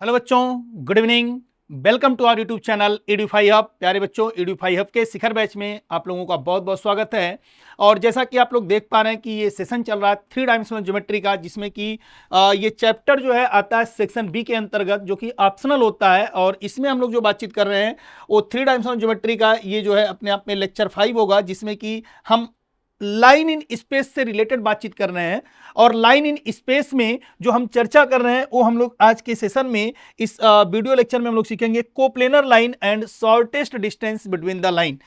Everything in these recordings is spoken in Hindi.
हेलो बच्चों, good evening. Welcome to our YouTube channel Edufy Hub. प्यारे बच्चों, एडुफाई हब के शिखर बैच में आप लोगों का बहुत बहुत स्वागत है। और जैसा कि आप लोग देख पा रहे हैं कि ये सेशन चल रहा है 3 डायमेंशनल ज्योमेट्री का, जिसमें कि ये चैप्टर जो है आता है सेक्शन बी के अंतर्गत, जो कि ऑप्शनल होता है। और इसमें हम लोग जो बातचीत कर रहे हैं वो 3 डायमेंशनल ज्योमेट्री का ये जो है अपने आप में लेक्चर 5 होगा, जिसमें कि हम लाइन इन स्पेस से रिलेटेड बातचीत कर रहे हैं। और लाइन इन स्पेस में जो हम चर्चा कर रहे हैं वो हम लोग आज के सेशन में इस वीडियो लेक्चर में हम लोग सीखेंगे coplanar line and shortest distance between the line,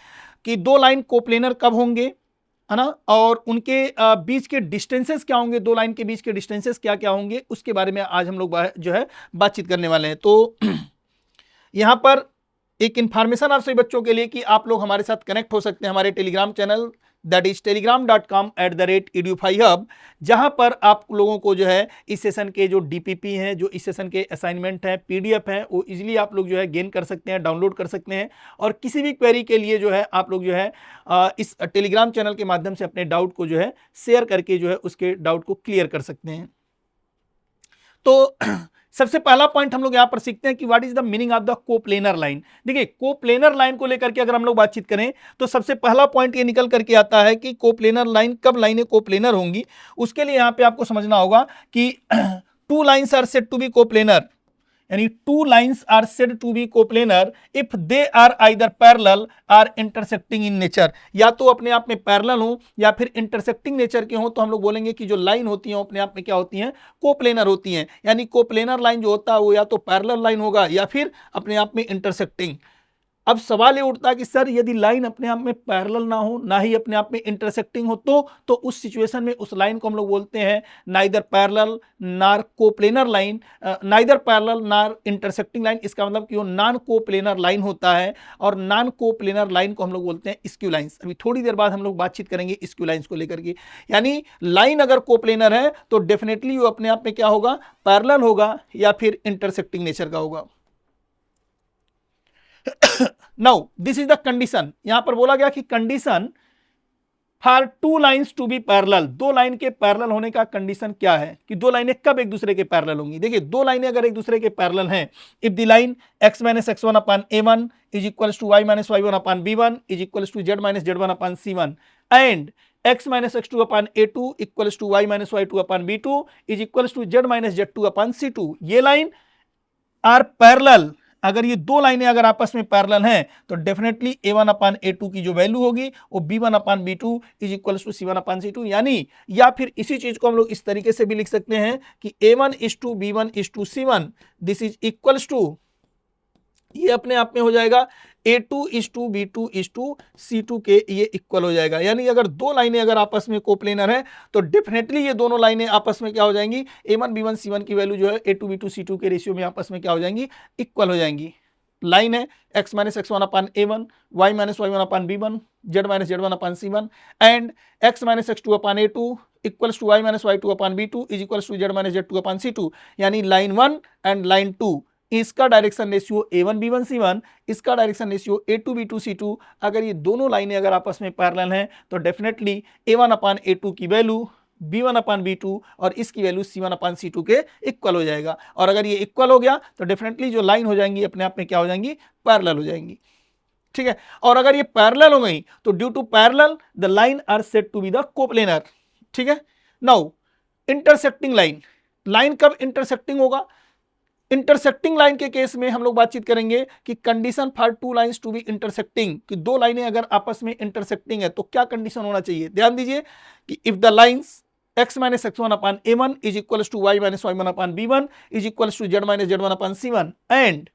कि दो लाइन कोप्लेनर कब होंगे, है ना, और उनके बीच के डिस्टेंसेस क्या होंगे, दो लाइन के बीच के डिस्टेंसेस क्या क्या होंगे, उसके बारे में आज हम लोग जो है बातचीत करने वाले हैं। तो यहां पर एक इंफॉर्मेशन आप सभी बच्चों के लिए कि आप लोग हमारे साथ कनेक्ट हो सकते हैं हमारे Telegram channel, that is telegram.com/edufihub, जहां पर आप लोगों को जो है इस सेशन के जो डीपीपी हैं, जो इस सेशन के असाइनमेंट हैं, पीडीएफ हैं, वो इजीली आप लोग जो है गेन कर सकते हैं, डाउनलोड कर सकते हैं। और किसी भी क्वेरी के लिए जो है आप लोग जो है इस टेलीग्राम चैनल के माध्यम से अपने डाउट को जो है शेयर करके जो है उसके डाउट को क्लियर कर सकते हैं। तो सबसे पहला पॉइंट हम लोग यहां पर सीखते हैं कि what is the meaning of the coplanar line. देखिए, कोप्लेनर लाइन को लेकर के अगर हम लोग बातचीत करें तो सबसे पहला पॉइंट ये निकल करके आता है कि कोप्लेनर लाइन, कब लाइनें कोप्लेनर होंगी। उसके लिए यहां पे आपको समझना होगा कि two lines are said to be coplanar, यानी two lines are said to be coplanar if they are either parallel or intersecting in nature. या तो अपने आप में पैरेलल हो या फिर इंटरसेक्टिंग नेचर के हो, तो हम लोग बोलेंगे कि जो लाइन होती है अपने आप में क्या होती हैं, कोप्लेनर होती हैं। यानी कोप्लेनर लाइन जो होता है वो या तो पैरेलल लाइन होगा या फिर अपने आप में इंटरसेक्टिंग। अब सवाल ये उठता है कि सर यदि लाइन अपने आप में पैरेलल ना हो, ना ही अपने आप में इंटरसेक्टिंग हो, तो उस सिचुएशन में उस लाइन को हम लोग बोलते हैं नाइदर पैरेलल नार कोप्लेनर लाइन, नाइदर पैरेलल नार इंटरसेक्टिंग लाइन। इसका मतलब कि वो नॉन कोप्लेनर लाइन होता है। और नॉन कोप्लेनर लाइन को हम लोग बोलते हैं स्क्यू लाइंस। अभी थोड़ी देर बाद हम लोग बातचीत करेंगे स्क्यू लाइंस को लेकर के। यानी लाइन अगर कोप्लेनर है तो डेफिनेटली वो अपने आप में क्या होगा, पैरेलल होगा या फिर इंटरसेक्टिंग नेचर का होगा। Now this is the condition. यहां पर बोला गया कि condition for two lines to be parallel, दो लाइन के पैरेलल होने का कंडीशन क्या है, कि दो लाइनें कब एक दूसरे के पैरेलल होंगी। देखिए, दो लाइनें अगर एक दूसरे के पैरेलल हैं, if the line x - x1 upon a1 is equal to y - y1 upon b1 is equal to z - z1 upon c1 and x - x2 upon a2 equal to y - y2 upon b2 is equal to z - z2 upon c2, ये लाइन आर पैरेलल। अगर ये दो लाइनें अगर आपस में पैरेलल हैं तो डेफिनेटली a1 upon a2 की जो वैल्यू होगी वो b1 upon b2 is equal to c1 upon c2। यानी या फिर इसी चीज को हम लोग इस तरीके से भी लिख सकते हैं कि a1 is to b1 is to c1 this is equals to, ये अपने आप में हो जाएगा a2 is to b2 is to c2 के ये इक्वल हो जाएगा। यानी अगर दो लाइनें अगर आपस में कोप्लेनर है तो डेफिनेटली ये दोनों लाइनें आपस में क्या हो जाएंगी, a1 b1 c1 की वैल्यू जो है a2 b2 c2 के रेशियो में आपस में क्या हो जाएंगी, इक्वल हो जाएंगी। लाइन है x - x1 upon a1, y - y1 upon b1, z - z1 upon c1 and x - x2 upon a2 equals to y - y2 upon b2 is equals to z - z2 upon c2। यानी लाइन 1 एंड लाइन 2, इसका direction ratio a1 b1 c1, इसका direction ratio a2 b2 c2। अगर ये दोनों लाइनें अगर आपस में पैरेलल हैं तो डेफिनेटली a1 upon a2 की वैल्यू b1 upon b2 और इसकी वैल्यू c1 upon c2 के इक्वल हो जाएगा। और अगर ये इक्वल हो गया तो डेफिनेटली जो लाइन हो जाएंगी अपने आप में क्या हो जाएंगी, पैरेलल हो जाएंगी। ठीक है, और अगर ये पैरेलल हो गई तो due to parallel the line are said to be the coplanar. ठीक है, नाउ इंटरसेक्टिंग लाइन, लाइन कब इंटरसेक्टिंग होगा। इंटरसेक्टिंग लाइन के केस में हम लोग बातचीत करेंगे कि condition for two lines to be intersecting, कि दो लाइनें अगर आपस में इंटरसेक्टिंग है तो क्या कंडीशन होना चाहिए। ध्यान दीजिए कि if the lines x - x1 upon a1 is equals to y - y1 upon b1 is equals to z - z1 upon c1 and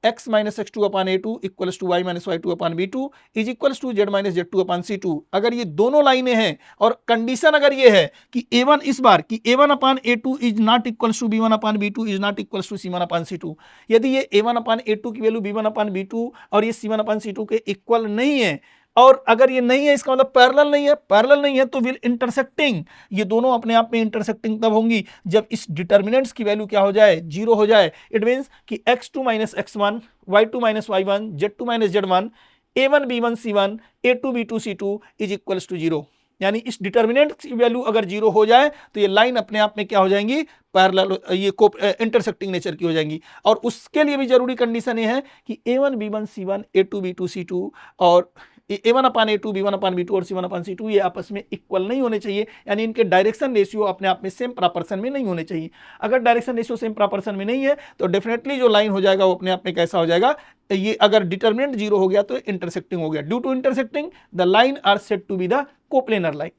x - x2 upon a2 equals to y - y2 upon b2 is equals to z - z2 upon c2। अगर ये दोनों लाइनें हैं और कंडीशन अगर ये है कि a1 इस बार कि a1 upon a2 is not equals to b1 upon b2 is not equals to c1 upon c2, यदि ये a1 upon a2 की वैल्यू b1 upon b2 और ये c1 upon c2 के इक्वल नहीं है, और अगर ये नहीं है इसका मतलब पैरेलल नहीं है, पैरेलल नहीं है तो विल इंटरसेक्टिंग, ये दोनों अपने आप में इंटरसेक्टिंग तब होंगी जब इस डिटर्मिनेंट्स की वैल्यू क्या हो जाए, जीरो हो जाए। इट मींस कि x2 - x1 y2 - y1 z2 - z1 a1 b1 c1 a2 b2 c2 is equals to zero. यानी इस डिटर्मिनेंट की वैल्यू अगर 0 हो जाए तो ये लाइन अपने आप में क्या हो जाएंगी, पैरेलल, ये इंटरसेक्टिंग नेचर की हो जाएंगी। और उसके लिए भी जरूरी कंडीशन ये है कि a1 b1 c1 a2 b2 c2 और a1 अपान a2 b1 अपान b2 और c1 अपान c2 ये आपस में इक्वल नहीं होने चाहिए, यानी इनके डायरेक्शन रेशियो अपने आप में सेम प्रॉपर्शन में नहीं होने चाहिए। अगर डायरेक्शन रेशियो सेम प्रॉपर्शन में नहीं है तो डेफिनेटली जो लाइन हो जाएगा वो अपने आप में कैसा हो जाएगा, ये अगर डिटर्मिनेंट 0 हो गया तो इंटरसेक्टिंग हो गया। Due to intersecting the line are said to be the coplanar line.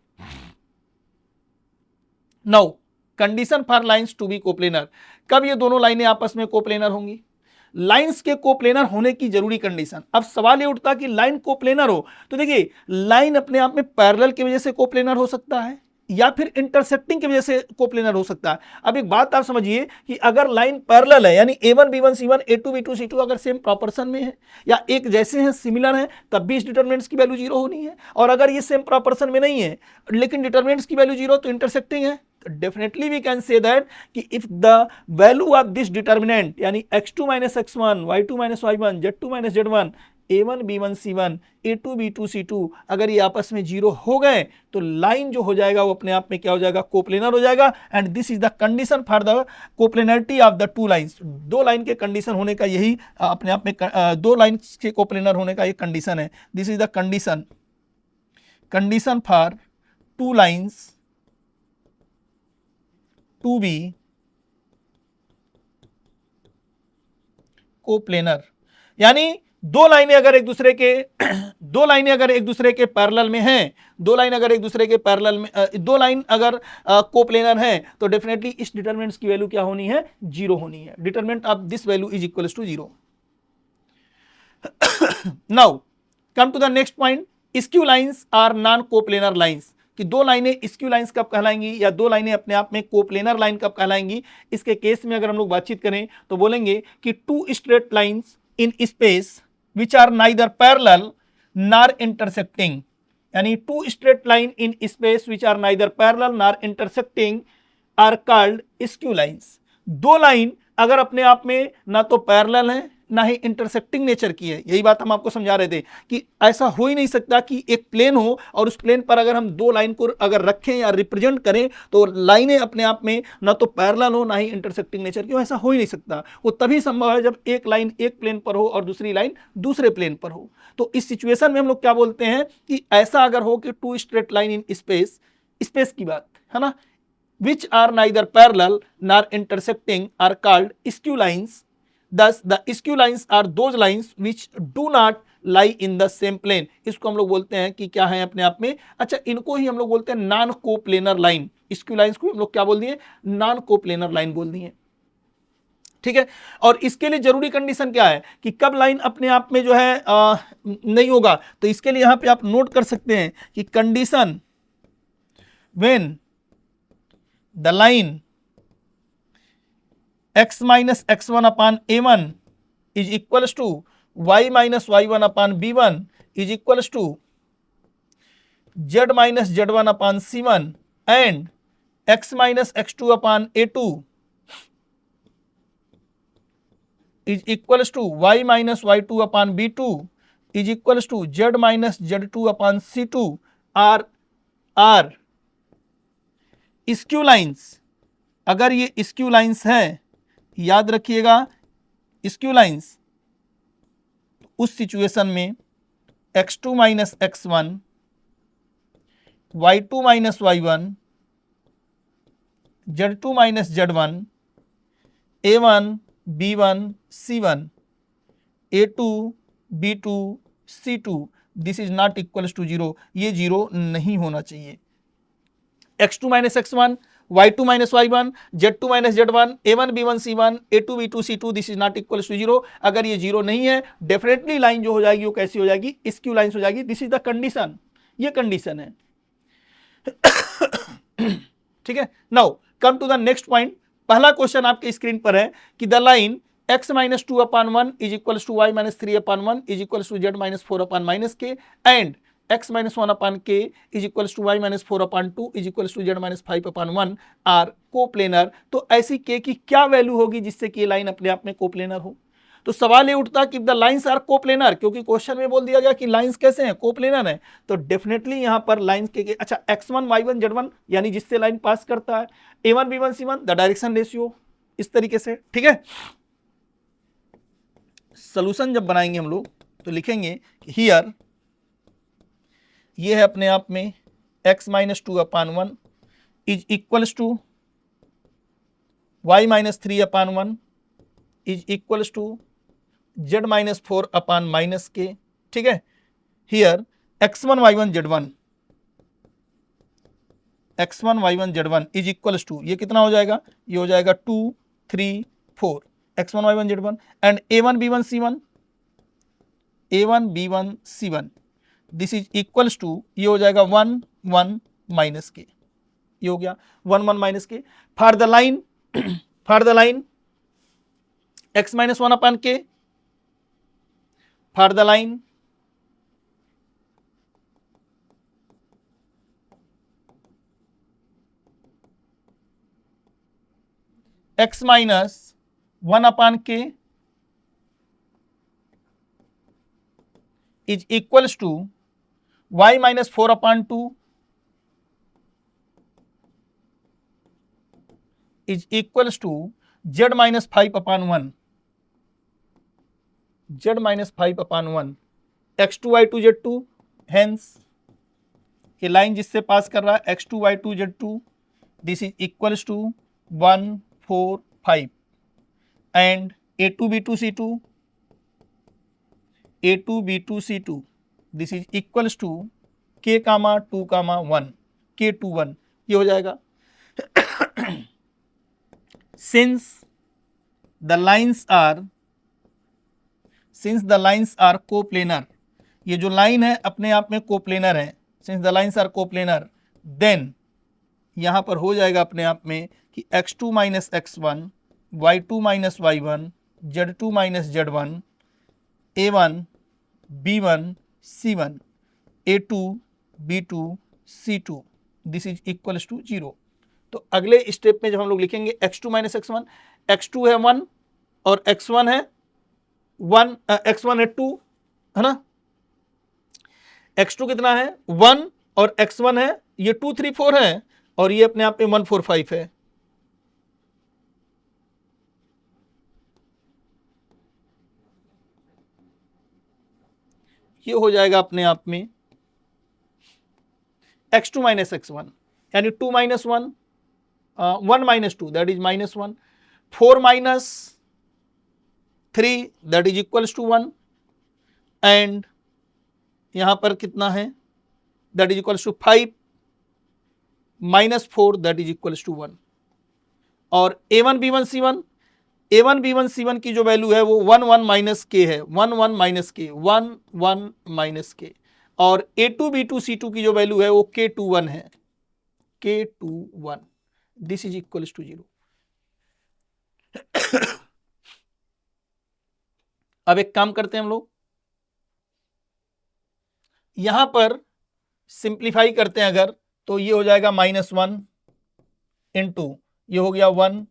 Now condition for lines to be coplanar, कब ये दोनों लाइनें आपस में कोप्लेनर होंगी? लाइंस के कोप्लेनर होने की जरूरी कंडीशन। अब सवाल ये उठता कि लाइन कोप्लेनर हो तो देखिए लाइन अपने आप में पैरेलल की वजह से कोप्लेनर हो सकता है या फिर इंटरसेक्टिंग की वजह से कोप्लेनर हो सकता है। अब एक बात आप समझिए कि अगर लाइन पैरेलल है यानी a1 b1 c1 a2 b2 c2 अगर सेम प्रॉपर्शन में है या एक जैसे हैं, सिमिलर हैं, तब भी इस डिटरमिनेंट्स की वैल्यू 0 होनी है। और अगर ये सेम प्रॉपर्शन में नहीं है लेकिन डिटरमिनेंट्स की वैल्यू 0 तो इंटरसेक्टिंग है, definitely we can say that कि if the value of this determinant यानी x2 minus x1 y2 minus y1 z2 minus z1 a1 b1 c1 a2 b2 c2 अगर ये आपस में 0 हो गए तो लाइन जो हो जाएगा वो अपने आप में क्या हो जाएगा, कोप्लेनर हो जाएगा। And this is the condition for the coplanarity of the two lines. दो लाइन के कंडीशन होने का यही अपने आप में दो लाइन के कोप्लेनर होने का एक कंडीशन है। This is the condition for two lines to be coplanar, यानी दो लाइनें अगर एक दूसरे के पैरेलल में हैं, दो लाइन अगर कोप्लेनर हैं तो डेफिनेटली इस डिटरमिनेंट्स की वैल्यू क्या होनी है, 0 होनी है। Determinant of this value is equals to 0। Now come to the next point, skew lines are non coplanar lines, कि दो लाइनें स्क्यू लाइंस कब कहलाएंगी या दो लाइनें अपने आप में कोप्लेनर लाइन कब कहलाएंगी। इसके केस में अगर हम लोग बातचीत करें तो बोलेंगे कि two straight lines in space which are neither parallel nor intersecting, यानी two straight line in space which are neither parallel nor intersecting are called skew lines. दो लाइन अगर अपने आप में ना तो पैरेलल है ना ही इंटरसेक्टिंग नेचर की है, यही बात हम आपको समझा रहे थे कि ऐसा हो ही नहीं सकता कि एक प्लेन हो और उस प्लेन पर अगर हम दो लाइन को अगर रखें या रिप्रेजेंट करें तो लाइनें अपने आप में ना तो पैरेलल हो ना ही इंटरसेक्टिंग नेचर की हो। ऐसा हो ही नहीं सकता। वो तभी संभव है जब एक लाइन एक प्लेन पर हो और दूसरी लाइन दूसरे प्लेन पर हो। तो इस सिचुएशन में हम लोग क्या बोलते हैं कि ऐसा अगर हो कि two straight line in space की बात है ना, which are neither parallel nor intersecting are called skew lines. Thus, the skew lines are those lines which do not lie in the same plane। इसको हम लोग बोलते हैं कि क्या है अपने आप में, अच्छा इनको ही हम लोग बोलते हैं non coplanar line. Skew lines को हम लोग क्या बोल दिए, नॉन कोप्लेनर लाइन बोल दिए, ठीक है। और इसके लिए जरूरी कंडीशन क्या है कि कब लाइन अपने आप में जो है नहीं होगा, तो इसके लिए यहां पे आप नोट कर सकते हैं कि condition when the line x minus x1 upon a1 is equals to y minus y1 upon b1 is equals to z minus z1 upon c1 and x minus x2 upon a2 is equals to y minus y2 upon b2 is equals to z minus z2 upon c2 are skew lines. अगर ये स्क्यू लाइंस है, याद रखिएगा स्क्यू लाइंस, उस सिचुएशन में x2 minus x1 y2 minus y1 z2 minus z1 a1 b1 c1 a2 b2 c2 this is not equals to 0। ये 0 नहीं होना चाहिए। x2 minus x1 y2 minus y1 z2 minus z1 a1 b1 c1 a2 b2 c2 this is not equal to 0। अगर ये 0 नहीं है डेफिनेटली लाइन जो हो जाएगी वो कैसी हो जाएगी, स्क्यू लाइंस हो जाएगी। दिस इज द कंडीशन, ये कंडीशन है, ठीक है। Now come to the next point. पहला क्वेश्चन आपके स्क्रीन पर है कि the line x minus 2 upon 1 is equals to y minus 3 upon 1 is equals to z minus 4 upon minus k and x minus 1 upon k is equals to y minus 4 upon 2 is equals to z minus 5 upon 1 are coplanar. तो ऐसी k की क्या वैल्यू होगी जिससे कि ये लाइन अपने आप में कोप्लेनर हो। तो सवाल ये उठता कि द लाइंस आर कोप्लेनर, क्योंकि क्वेश्चन में बोल दिया गया कि लाइंस कैसे हैं, कोप्लेनर है, तो डेफिनेटली यहां पर लाइंस के अच्छा x1 y1 z1 यानी जिससे लाइन पास करता है, a1 b1 c1 the direction ratio, इस तरीके से, ठीक है। सोल्यूशन जब बनाएंगे हम लोग तो लिखेंगे हियर ये है अपने आप में x minus 2/1 is equals to y minus 3/1 is equals to z minus 4/-k, ठीक है। Here x1 y1 z1 is equals to, ये कितना हो जाएगा, ये हो जाएगा 2 3 4 x1 y1 z1 and a1 b1 c1 this is equals to, ये हो जाएगा 1 1 माइनस के, ये हो गया 1 1 माइनस के। For the line x minus 1/k, for the line x minus 1/k is equals to y minus 4/2 is equals to z minus 5/1, z minus 5/1 x2 y2 z2, hence ये लाइन जिससे पास कर रहा है x2 y2 z2 this is equals to 1 4 5 and a2 b2 c2 a2 b2 c2 this is equals to k, 2, 1 k2 1, ये हो जाएगा। Since the lines are coplanar, ये जो लाइन है अपने आप में कोप्लेनर है, since the lines are coplanar then यहां पर हो जाएगा अपने आप में कि x2 minus x1 y2 minus y1 z2 minus z1 a1 b1 c1 a2 b2 c2 this is equals to 0। तो अगले स्टेप में जब हम लोग लिखेंगे x2 माइनस x1, x2 है 1 और x1 है 1, x1 है 2, है ना, x2 कितना है 1 और x1 है ये 2 3 4 है और ये अपने आप में 1 4 5 है। ये हो जाएगा अपने आप में x2 माइनस x1 यानी 2 minus 1 1 minus 2 that is minus 1 4 minus 3 that is equals to 1 and यहां पर कितना है that is equals to 5 minus 4 that is equals to 1 और a1 b1 c1 की जो वैल्यू है वो 1 1 माइनस के है, 1 1 माइनस के 1 1 माइनस के, और a2 b2 c2 की जो वैल्यू है वो k21 है, k21 this is equals to 0। अब एक काम करते हैं हम लोग, यहां पर सिंप्लीफाई करते हैं अगर तो ये हो जाएगा -1 इंटू ये हो गया 1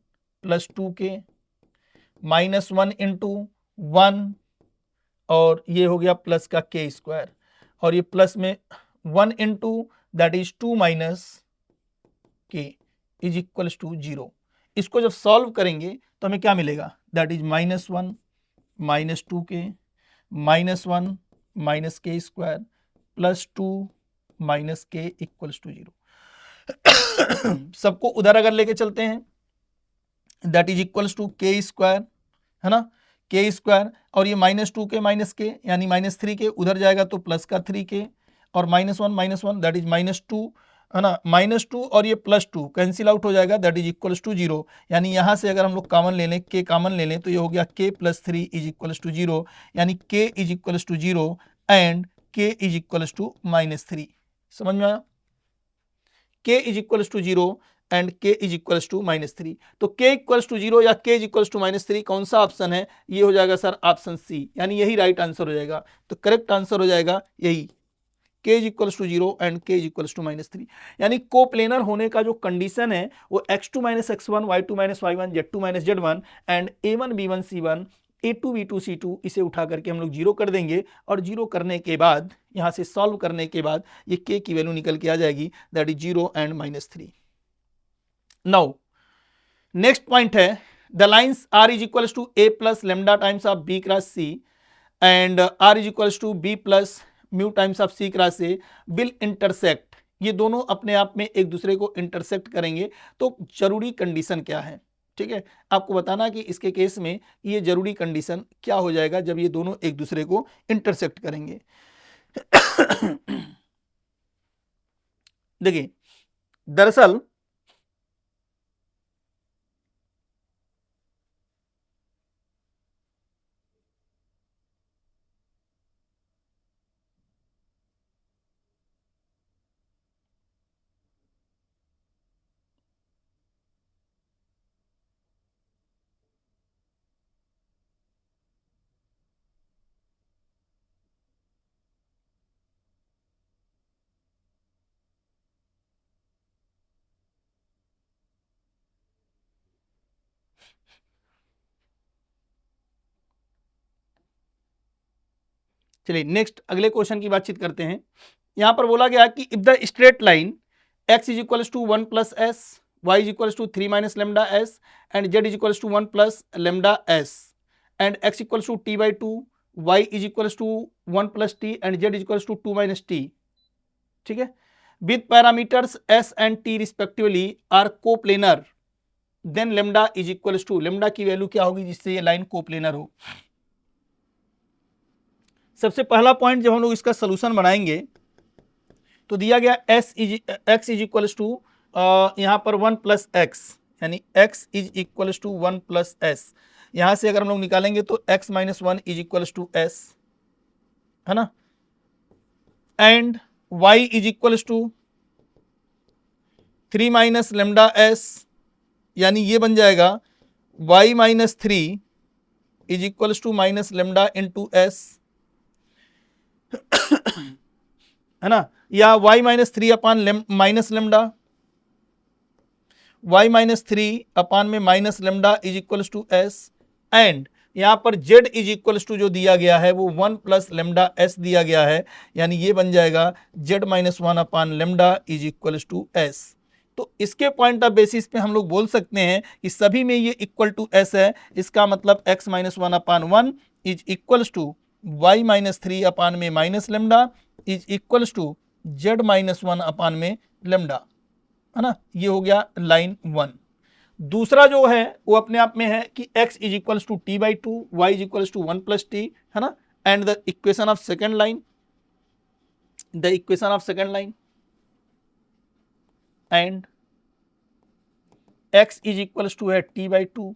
प्लस 2k -1 इंटू 1 और ये हो गया प्लस का k स्क्वायर और ये प्लस में 1 into that is 2 minus k is equals to 0। इसको जब सॉल्व करेंगे तो हमें क्या मिलेगा that is -1 minus 2k -1 minus k square plus 2 minus k equals to 0। सबको उधर अगर लेके चलते हैं that is equals to k square, है ना, k स्क्वायर और ये -2k माइनस k यानी -3k उधर जाएगा तो प्लस का 3k और -1 दैट इज -2, है ना, -2 और ये +2 कैंसिल आउट हो जाएगा दैट इज इक्वल्स टू 0। यानी यहाँ से अगर हम लोग कॉमन ले लें k कॉमन ले लें तो ये हो गया k plus 3 is equals to 0 यानी k is equals to 0 and k is equals to -3। समझ में आया, k is equals to 0 and k is equals to -3। तो k इक्वल्स टू 0 या k इज इक्वल्स टू -3 कौन सा ऑप्शन है, ये हो जाएगा सर ऑप्शन सी, यानी यही राइट आंसर हो जाएगा। तो करेक्ट आंसर हो जाएगा यही k is equals to 0 and k is equals to -3। यानी कोप्लेनर होने का जो कंडीशन है वो x2 minus x1 y2 minus y1 z2 minus z1 and a1 b1 c1 A2 B2 C2 इसे उठा करके हम लोग जीरो कर देंगे और जीरो करने के बाद यहां से सॉल्व करने के बाद ये k की वैल्यू निकल के आ जाएगी, that is 0 and -3। Now next point है, the lines r is equal to a plus lambda times of b cross c and r is equal to b plus mu times of c cross a will intersect. ये दोनों अपने आप में एक दूसरे को इंटरसेक्ट करेंगे, तो जरूरी कंडीशन क्या है, ठीक है, आपको बताना कि इसके केस में ये जरूरी कंडीशन क्या हो जाएगा जब ये दोनों एक दूसरे को इंटरसेक्ट करेंगे। देखिए दरअसल चलिए नेक्स्ट अगले क्वेश्चन की बातचीत करते हैं। यहां पर बोला गया कि if the straight line x is equal to 1 plus s, y is equal to 3 minus lambda s and z is equal to 1 plus lambda s and x equal to t by 2, y is equal to 1 plus t and z is equal to 2 minus t, ठीक है, with parameters s and t respectively are coplanar, then lambda is equal to, lambda की वैल्यू क्या होगी जिससे ये लाइन कोप्लेनर हो। सबसे पहला पॉइंट जब हम लोग इसका सोल्यूशन बनाएंगे तो दिया गया x इज इक्वल टू यहाँ पर 1 प्लस एक्स, यानी x is equal to 1 plus s, यहाँ से अगर हम लोग निकालेंगे तो x minus 1 is equal to s, है ना, and y is equal to 3 minus lambda s, यानी ये बन जाएगा y minus 3 is equal to minus lambda into s, है ना, या y minus 3 upon minus lambda, y minus 3 upon में minus lambda is equal to S, and यहां पर z इज इक्वल टू जो दिया गया है वो 1 प्लस लेमडा एस दिया गया है, यानी ये बन जाएगा z minus 1 upon lambda is equal to s. तो इसके पॉइंट ऑफ बेसिस पे हम लोग बोल सकते हैं कि सभी में ये इक्वल टू एस है, इसका मतलब x minus 1 upon 1 is equal to y minus 3 upon में minus lambda is equal to z minus 1 upon में लेमडा, है ना, ये हो गया लाइन 1। दूसरा जो है वो अपने आप में है कि x is equal to t by 2, y is equal to 1 plus t, है ना, and the equation of second line, the equation of second line and x is equal to है टी बाई 2,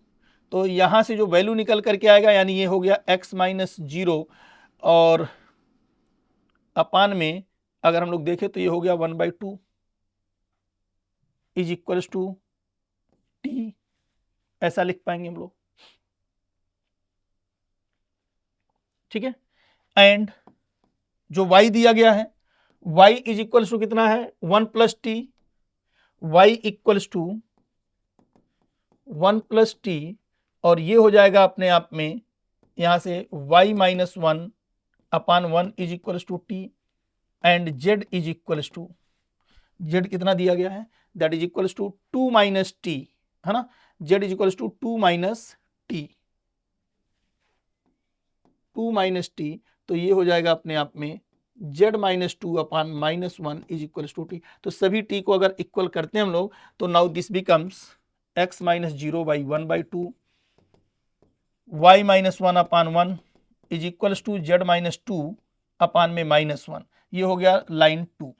तो यहां से जो वैल्यू निकल करके आएगा यानी ये हो गया x माइनस 0 और अपान में अगर हम लोग देखें तो ये हो गया 1/2 इज इक्वल टू टी, ऐसा लिख पाएंगे हम लोग, ठीक है, एंड जो y दिया गया है y इज इक्वल टू कितना है 1 plus t, y equal to 1 plus t, और ये हो जाएगा अपने आप में यहां से y minus 1 upon 1 is equal to t and z is equal to, z कितना दिया गया है that is equal to 2 minus t, है ना, z is equal to 2 minus t, 2 minus t, तो ये हो जाएगा अपने आप में z minus 2 upon minus 1 is equal to t. तो सभी t को अगर इक्वल करते हैं हम लोग तो now this becomes x minus 0 by 1/2, y minus 1 upon 1 is equal to z minus 2 upon में माइनस 1, ये हो गया लाइन 2।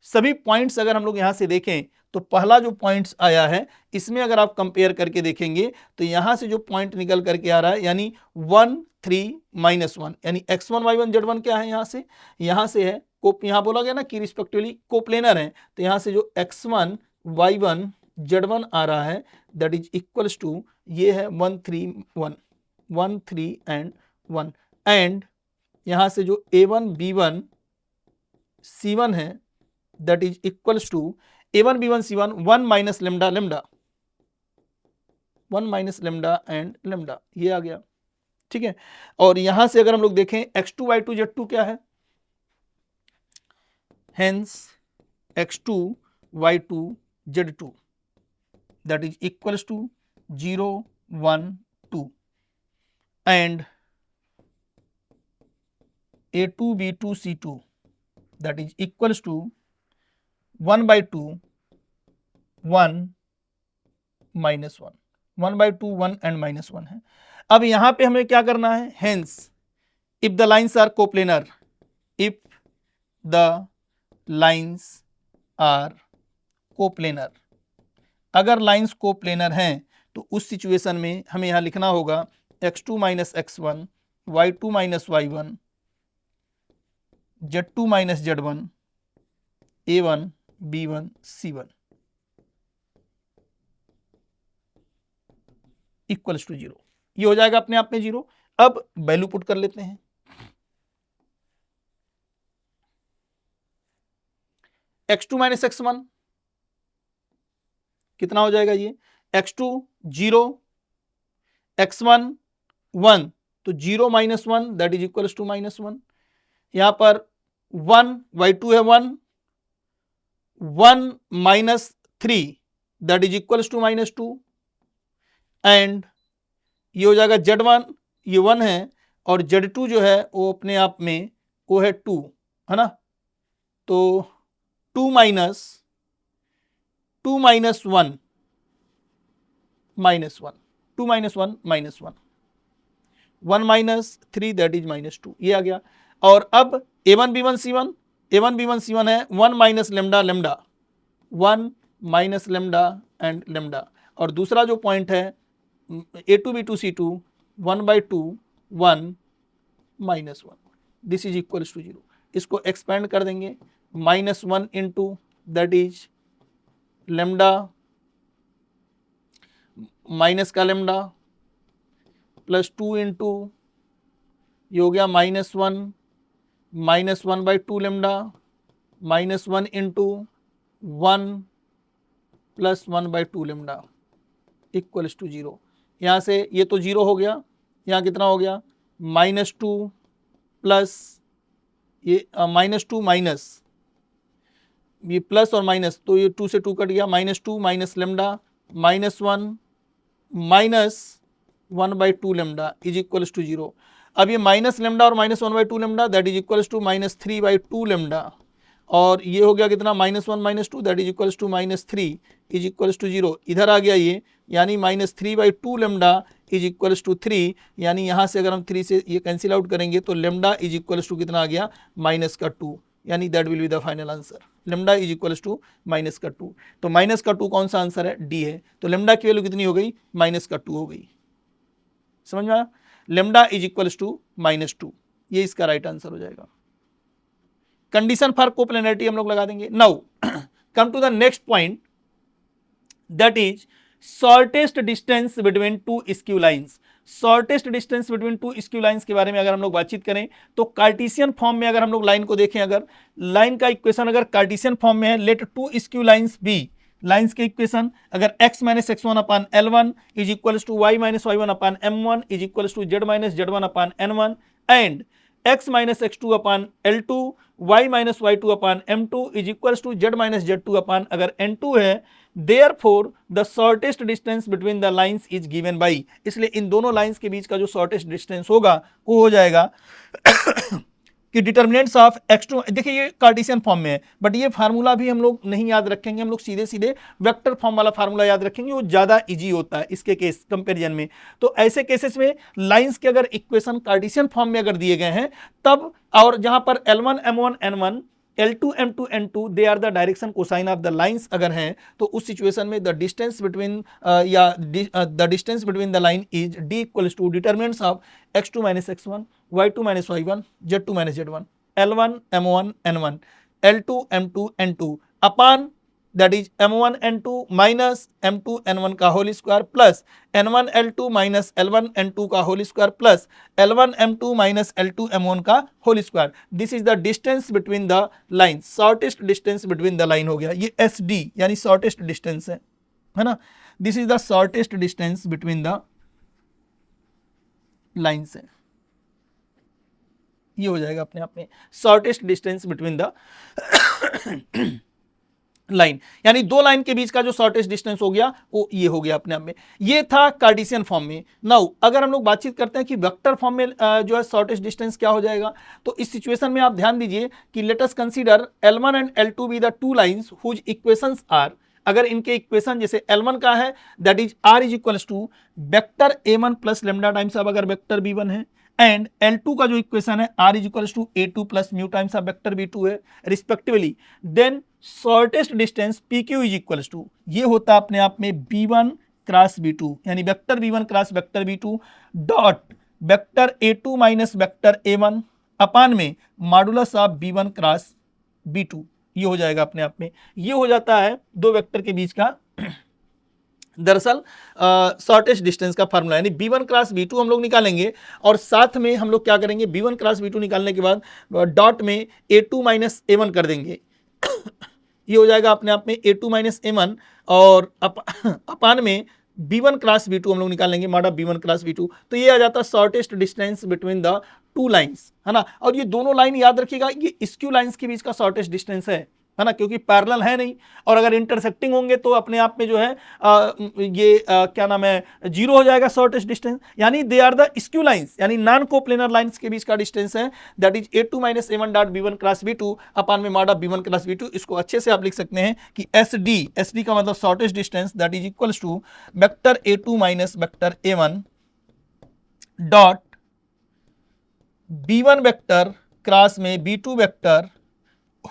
सभी पॉइंट्स अगर हम लोग यहां से देखें तो पहला जो पॉइंट्स आया है इसमें अगर आप कंपेयर करके देखेंगे तो यहां से जो पॉइंट निकल करके आ रहा है यानी 1 3 माइनस 1, यानी x1 y1 z1 क्या है यहां से है यहां बोला गया ना कि रिस्पेक्टिवली कोप्लेनर है, तो यहां से जो x1 y1 z1 आ रहा है दैट इज इक्वल टू ये है 1 3 1 1 3 एंड 1, एंड यहां से जो a1 b1 c1 है that is equal to a1 b1 c1 1 minus lambda lambda 1 minus lambda and lambda, ये आ गया, ठीक है। और यहां से अगर हम लोग देखें x2 y2 z2 क्या है, hence x2 y2 z2 that is equals to 0 1 2 and a2 b2 c2 that is equals to 1 by 2 1 minus 1, 1 by 2 1 and minus 1 है। अब यहां पे हमें क्या करना है, hence if the lines are coplanar, if the lines are coplanar, अगर लाइन्स कोप्लेनर हैं तो उस सिचुएशन में हमें यहां लिखना होगा x2 minus x1 y2 minus y1 z2 minus z1 a1 b1 c1 equals to 0। ये हो जाएगा अपने आप में 0। अब वैल्यू पुट कर लेते हैं, x2 माइनस x1 कितना हो जाएगा, ये x2 0 x1 1 तो 0 minus 1 that is equals to minus 1। यहां पर 1 y2 है 1 1 minus 3 that is equals to minus 2 and ये हो जाएगा z1, ये 1 है और z2 जो है वो अपने आप में वो है 2 है ना, तो 2 minus 1 minus 1 2 minus 1 minus 1 1 minus 3 that is minus 2, ये आ गया। और अब a1 b1 c1, a1 b1 c1 है 1 minus lambda lambda 1 minus lambda and lambda, और दूसरा जो पॉइंट है a2 b2 c2 1 by 2 1 minus 1 this is equals to 0। इसको एक्सपेंड कर देंगे, minus 1 into that is lambda minus का लेमडा प्लस 2 इंटू ये हो गया minus 1 by 2 lambda minus 1 into 1 plus 1 by 2 lambda equals to 0। यहाँ से ये तो 0 हो गया, यहाँ कितना हो गया माइनस 2 प्लस ये माइनस 2 माइनस ये प्लस और माइनस तो ये 2 से 2 कट गया, minus 2 minus lambda minus 1 minus 1 by 2 lambda is equals to 0। अब ये माइनस लेमडा और minus 1 by 2 lambda that is equals to minus 3 by 2 lambda, और ये हो गया कितना minus 1 minus 2 that is equals to minus 3 is equals to 0। इधर आ गया ये, यानी minus 3 by 2 lambda is equals to 3, यानी यहाँ से अगर हम 3 से ये कैंसिल आउट करेंगे तो लेमडा इज इक्वल्स टू कितना आ गया माइनस का 2, यानी that will be the final answer, lambda is equals to minus का 2। तो माइनस का 2 कौन सा आंसर है, डी है। तो लेमडा की वैल्यू कितनी हो गई माइनस का 2 हो गई, समझ में आया, lambda is equals to minus 2, ये इसका राइट आंसर हो जाएगा। कंडीशन फॉर कोप्लेनरिटी हम लोग लगा देंगे। Now come to the next point that is shortest distance between two skew lines. Shortest distance between two skew lines के बारे में अगर हम लोग बातचीत करें तो कार्टेशियन फॉर्म में अगर हम लोग लाइन को देखें, अगर लाइन का इक्वेशन अगर कार्टेशियन फॉर्म में है, let two skew lines be, lines के इक्वेशन अगर x minus x1 upon L1 is equals to y minus y1 upon M1 is equals to z minus z1 upon N1 and x minus x2 upon L2 y minus y2 upon M2 is equals to z minus z2 upon अगर N2 है, therefore the shortest distance between the lines is given by, इसलिए इन दोनों लाइंस के बीच का जो शॉर्टेस्ट डिस्टेंस होगा वो हो जाएगा कि डिटर्मिनेंट्स ऑफ x2। देखिए ये कार्टेशियन फॉर्म में है, बट ये फार्मूला भी हम लोग नहीं याद रखेंगे, हम लोग सीधे सीधे वेक्टर फॉर्म वाला फार्मूला याद रखेंगे, वो ज़्यादा इजी होता है इसके केस कंपेरिजन में। तो ऐसे केसेस में लाइंस के अगर इक्वेशन कार्टेशियन फॉर्म में अगर दिए गए हैं तब, और जहां पर L1 M1 N1 L2 M2 N2 they are the direction cosine of the lines अगर हैं, तो उस सिचुएशन में the distance between the distance between the line is d equals to determinants of x2 minus x1 y2 minus y1 z2 minus z1 L1 M1 N1 L2 M2 N2 upon that is M1 N2 minus M2 N1 का whole square plus N1 L2 minus L1 N2 का whole square plus L1 M2 minus L2 M1 का whole square. This is the distance between the line, shortest distance between the line हो गया, ये SD यानी शॉर्टेस्ट डिस्टेंस है। है ना, this is the shortest distance between the lines है, ये हो जाएगा अपने आप में shortest distance between the line, यानी दो लाइन के बीच का जो शॉर्टेस्ट डिस्टेंस हो गया वो ये हो गया अपने आप में। ये था कार्टेशियन फॉर्म में। नाउ अगर हम लोग बातचीत करते हैं कि वेक्टर फॉर्म में जो है शॉर्टेस्ट डिस्टेंस क्या हो जाएगा, तो इस सिचुएशन में आप ध्यान दीजिए कि let us consider L1 and L2 be the two lines whose equations are, अगर इनके इक्वेशन जैसे L1 का है that is R is equals to vector A1 plus lambda times अब अगर वेक्टर B1 है, एंड L2 का जो इक्वेशन है R is equals to A2 plus mu times of vector B2 है respectively, then shortest distance PQ is equals to ये होता अपने आप में B1 क्रॉस B2, यानी vector B1 cross vector B2 dot vector A2 minus vector A1 upon में modulus of B1 cross B2, ये हो जाएगा अपने आप में। ये हो जाता है दो वेक्टर के बीच का दरअसल शॉर्टेस्ट डिस्टेंस का फार्मूला, यानी B1 क्रॉस B2 हम लोग निकालेंगे और साथ में हम लोग क्या करेंगे, B1 क्रॉस B2 निकालने के बाद डॉट में A2 माइनस A1 कर देंगे ये हो जाएगा अपने आप में A2 माइनस A1 और अपान में B1 क्रॉस B2 हम लोग निकालेंगे mod of B1 cross B2, तो ये आ जाता है shortest distance between the two lines, है ना। और ये दोनों लाइन याद रखिएगा ये स्क्यू लाइंस के बीच का शॉर्टेस्ट डिस्टेंस है ना, क्योंकि पैरेलल है नहीं, और अगर इंटरसेक्टिंग होंगे तो अपने आप में जो है क्या नाम है जीरो हो जाएगा शॉर्टेस्ट डिस्टेंस, यानी they are the skew lines, यानी नॉन कोप्लेनर लाइंस के बीच का डिस्टेंस है that is A2 minus A1 dot B1 cross B2 upon में mod of B1 cross B2। इसको अच्छे से आप लिख सकते हैं कि SD का मतलब shortest distance that is equals to vector A2 minus vector A1 dot B1 vector cross में B2 vector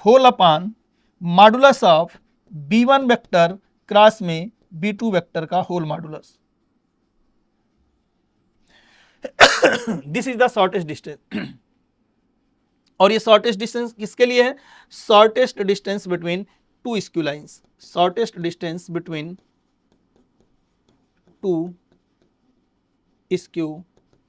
whole upon modulus of B1 vector cross में B2 वेक्टर का whole modulus. This is the shortest distance, और ये शॉर्टेस्ट डिस्टेंस किसके लिए है, shortest distance between two skew lines, shortest distance between two skew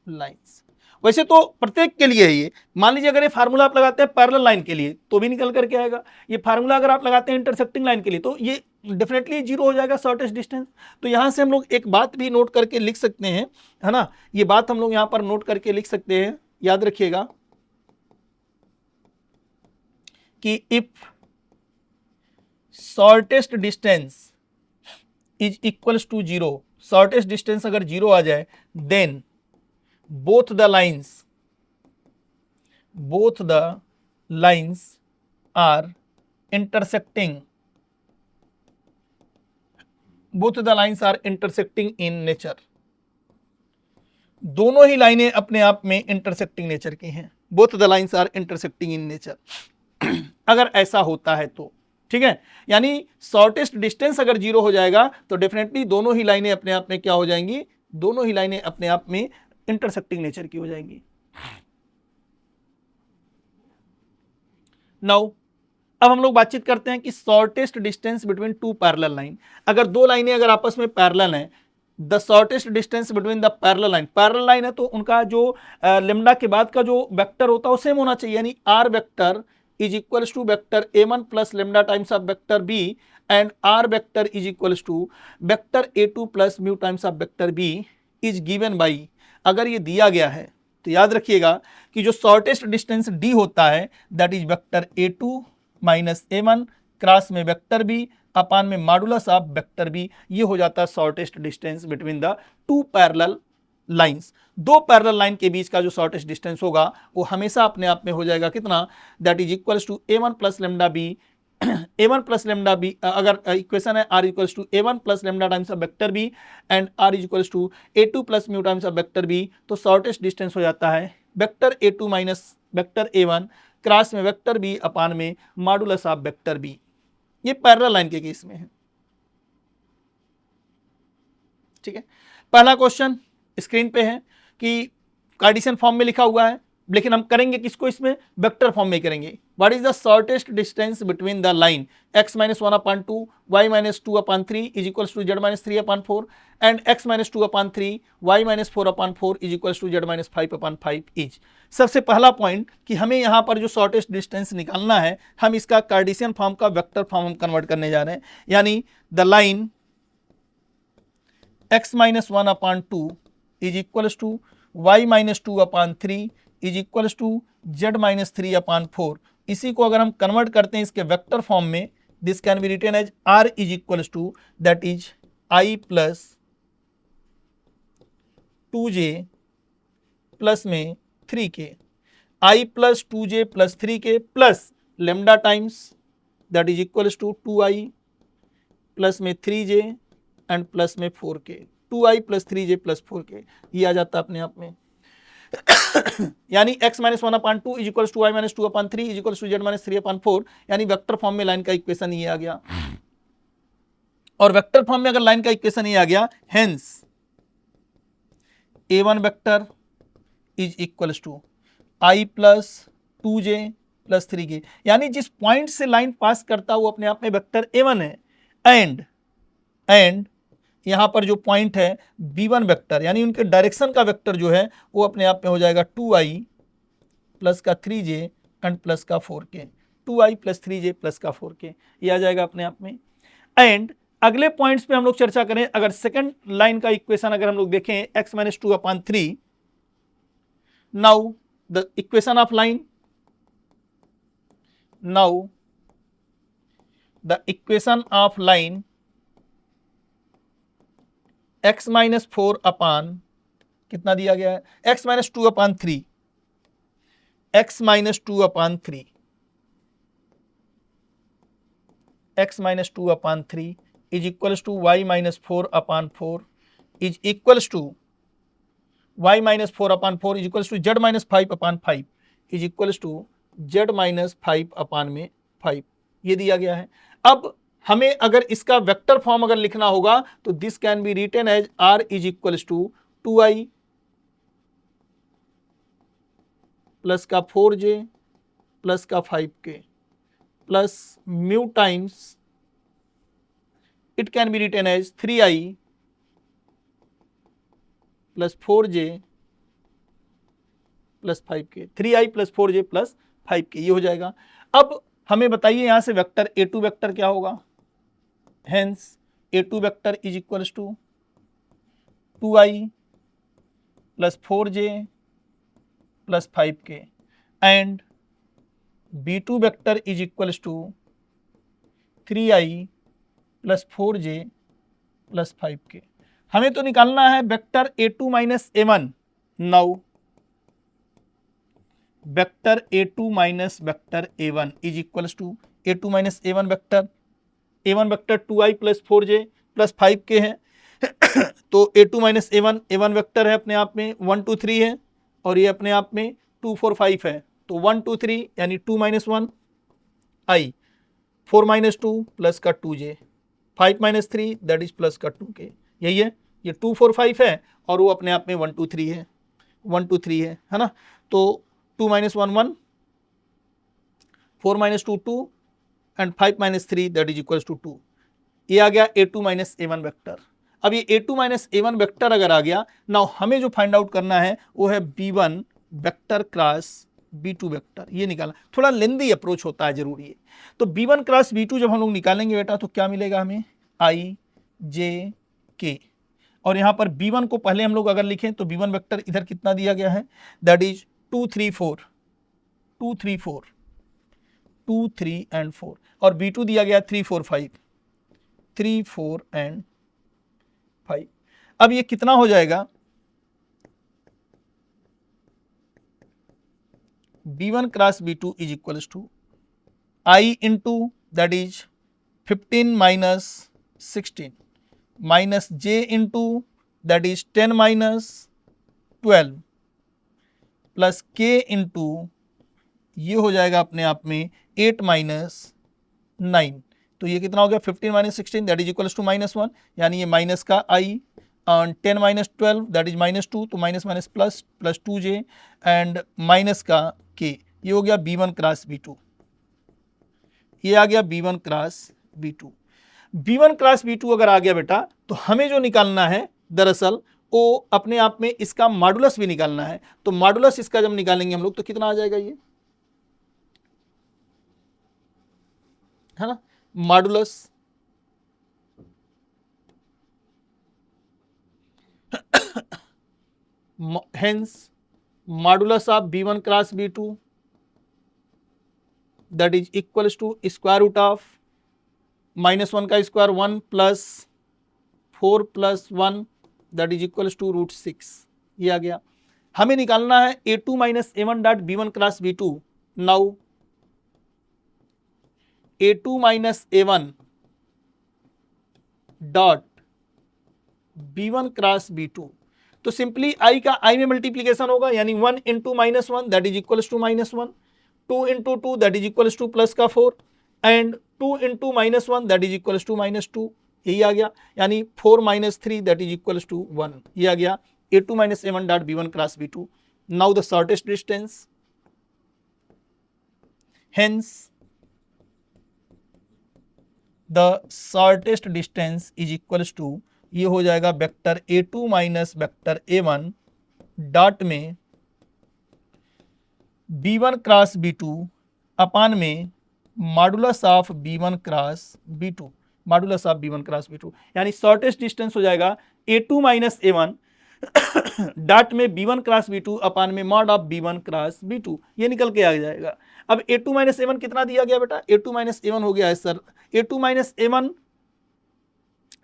lines. वैसे तो प्रत्येक के लिए है ये, मान लीजिए अगर ये फार्मूला आप लगाते हैं पैरेलल लाइन के लिए तो भी निकल करके आएगा, ये फार्मूला अगर आप लगाते हैं इंटरसेक्टिंग लाइन के लिए तो ये डेफिनेटली जीरो हो जाएगा शॉर्टेस्ट डिस्टेंस। तो यहाँ से हम लोग एक बात भी नोट करके लिख सकते हैं, है ना, ये बात हम लोग यहाँ पर नोट करके लिख सकते हैं, याद रखिएगा कि if shortest distance is equals to zero, shortest distance अगर जीरो आ जाए then both the lines are intersecting in nature, दोनों ही लाइनें अपने आप में इंटरसेक्टिंग नेचर की हैं, both the lines are intersecting in nature अगर ऐसा होता है तो ठीक है, यानी शॉर्टेस्ट डिस्टेंस अगर जीरो हो जाएगा तो डेफिनेटली दोनों ही लाइनें अपने आप में क्या हो जाएंगी, दोनों ही लाइनें अपने आप में इंटरसेक्टिंग नेचर की हो जाएंगी। नाउ अब हम लोग बातचीत करते हैं कि shortest distance between two parallel line, अगर दो लाइनें अगर आपस में पैरेलल हैं, the shortest distance between the parallel line है तो उनका जो लेमडा के बाद का जो वेक्टर होता है वो सेम होना चाहिए, यानी R vector is equals to vector A1 plus lambda times of vector B and R vector is equals to vector A2 plus mu times of vector B is given by, अगर ये दिया गया है तो याद रखिएगा कि जो शॉर्टेस्ट डिस्टेंस D होता है that is vector A2 minus A1 cross में वेक्टर B अपान में मॉडुलस ऑफ वेक्टर B, ये हो जाता है shortest distance between the two parallel lines. दो पैरेलल लाइन के बीच का जो शॉर्टेस्ट डिस्टेंस होगा वो हमेशा अपने आप में हो जाएगा कितना, that is equals to A1 plus lambda B A1 plus lambda B, अगर इक्वेशन है R equals to A1 plus lambda times of vector B and R equals to A2 plus mu times of vector B, तो शॉर्टेस्ट डिस्टेंस हो जाता है vector A2 minus vector A1 cross में वेक्टर B अपान में मॉडुलस ऑफ वेक्टर B, ये पैरेलल लाइन के केस में है। ठीक है, पहला क्वेश्चन स्क्रीन पे है कि कार्टेशियन फॉर्म में लिखा हुआ है, लेकिन हम करेंगे किसको, इसमें वेक्टर फॉर्म में करेंगे। What is the shortest distance between the line x minus 1/2 y minus 2/3 is equals to z minus 3/4 and x minus 2/3 y minus 4/4 is equals to z minus 5/5 is. सबसे पहला पॉइंट कि हमें यहाँ पर जो शॉर्टेस्ट डिस्टेंस निकालना है, हम इसका कार्टेशियन फॉर्म का वेक्टर फॉर्म हम कन्वर्ट करने जा रहे हैं, यानी the line x minus 1/2 is equals to y minus 2/3 is equals to z minus 3/4। इसी को अगर हम कन्वर्ट करते हैं इसके वेक्टर फॉर्म में, this can be written as r is equals to that is i plus 2j plus में 3k, i plus 2j plus 3k plus lambda times that is equals to 2i plus में 3j एंड प्लस में 4k, 2i plus 3j plus 4k, ये आ जाता है अपने आप में। यानी x minus 1/2 is equals to y minus 2/3 is equals to z minus 3/4, यानी वेक्टर फॉर्म में लाइन का इक्वेशन ये आ गया। और वेक्टर फॉर्म में अगर लाइन का इक्वेशन ये आ गया, hence a1 vector is equals to i plus 2j plus 3k, यानी जिस पॉइंट से लाइन पास करता है वो अपने आप में वेक्टर a1 है। एंड यहां पर जो पॉइंट है b1 वेक्टर, यानी उनके डायरेक्शन का वेक्टर जो है वो अपने आप में हो जाएगा 2i प्लस का 3j एंड प्लस का 4k, 2i plus 3j plus का 4k, ये आ जाएगा अपने आप में। एंड अगले पॉइंट्स पे हम लोग चर्चा करें, अगर सेकंड लाइन का इक्वेशन अगर हम लोग देखें x minus 2/3, now the equation of line, now the equation of line x minus 4 कितना दिया गया है, x minus 2/3, x minus 2/3, x minus 2/3 is equals to y minus 4/4 is equals to y minus 4/4 is equals to z minus 5/5 is equals to z minus 5/5, ये दिया गया है। अब हमें अगर इसका वेक्टर फॉर्म अगर लिखना होगा तो this can be written as r is equals to 2i plus का 4j प्लस का 5k plus mu times it can be written as 3i plus 4j plus 5k, 3i plus 4j plus 5k, ये हो जाएगा। अब हमें बताइए यहां से वेक्टर a2 वेक्टर क्या होगा, hence a2 vector is equals to 2i plus 4j plus 5k and b2 vector is equals to 3i plus 4j plus 5k। हमें तो निकालना है vector a2 minus a1। Now vector a2 minus vector a1 is equals to a2 minus a1 vector, a1 vector 2i plus 4j plus 5k है तो a2 माइनस a1 वेक्टर है अपने आप में 1 2 3 है, और ये अपने आप में 2 4 5 है, तो 1 2 3 यानी 2 माइनस 1 i, 4 माइनस 2 प्लस का 2j, 5 minus 3 that is plus का 2k, यही है। ये 2 4 5 है और वो अपने आप में 1 2 3 है, 1 2 3 है ना। तो 2 minus 1 1, 4 minus 2 2 and 5 minus 3 that is equals to 2, ये आ गया a2 माइनस a1 वेक्टर। अब ये a2 माइनस a1 वेक्टर अगर आ गया, नाउ हमें जो फाइंड आउट करना है वो है b1 vector cross b2 vector, ये निकालना थोड़ा लेंदी अप्रोच होता है, जरूरी है। तो b1 क्रॉस b2 जब हम लोग निकालेंगे बेटा तो क्या मिलेगा हमें, i j k, और यहाँ पर b1 को पहले हम लोग अगर लिखें तो b1 वेक्टर इधर कितना दिया गया है, दैट इज 2 3 4 2 3 4 2 3 एंड 4, और b2 दिया गया 3 4 5 3 4 एंड 5। अब ये कितना हो जाएगा, b1 cross b2 is equals to i into that is 15 minus 16 minus j into that is 10 minus 12 plus k into ये हो जाएगा अपने आप में 8 माइनस 9, तो ये कितना हो गया 15 minus 16 that is equals to -1, यानी ये माइनस का i, 10 माइनस 12 दैट इज -2, तो minus minus plus plus 2j and minus का k, ये हो गया b1 क्रॉस b2, ये आ गया b1 cross b2। b1 cross b2 अगर आ गया बेटा तो हमें जो निकालना है दरअसल वो अपने आप में इसका मॉडुलस भी निकालना है, तो मॉडुलस इसका जब निकालेंगे हम लोग तो कितना आ जाएगा, ये है ना, modulus hence modulus of b1 cross b2 that is equals to square root of -1 का square 1 plus 4 plus 1 that is equals to √6। ये आ गया। हमें निकालना है a2 minus a1 dot b1 cross b2। Now a2 minus a1 dot b1 cross b2, तो सिंपली i का i में मल्टीप्लीकेशन होगा, यानी 1 into -1 that is equals to -1, 2 into 2 that is equals to plus का 4 and 2 into -1 that is equals to -2। यही आ गया, यानी 4 - 3 दैट इज इक्वल्स टू 1। ये आ गया a2 minus a1 dot b1 cross b2। Now the shortest distance, hence the shortest distance is equals to, ये हो जाएगा vector a2 minus vector a1 dot में b1 क्रॉस b2 अपान में modulus of b1 cross b2, modulus of b1 cross b2, यानी शॉर्टेस्ट डिस्टेंस हो जाएगा a2 माइनस a1 डॉट में b1 क्रॉस b2 अपान में mod of b1 cross b2। ये निकल के आ जाएगा। अब a2 माइनस a1 कितना दिया गया बेटा? a2 माइनस a1 हो गया है sir a2 minus a1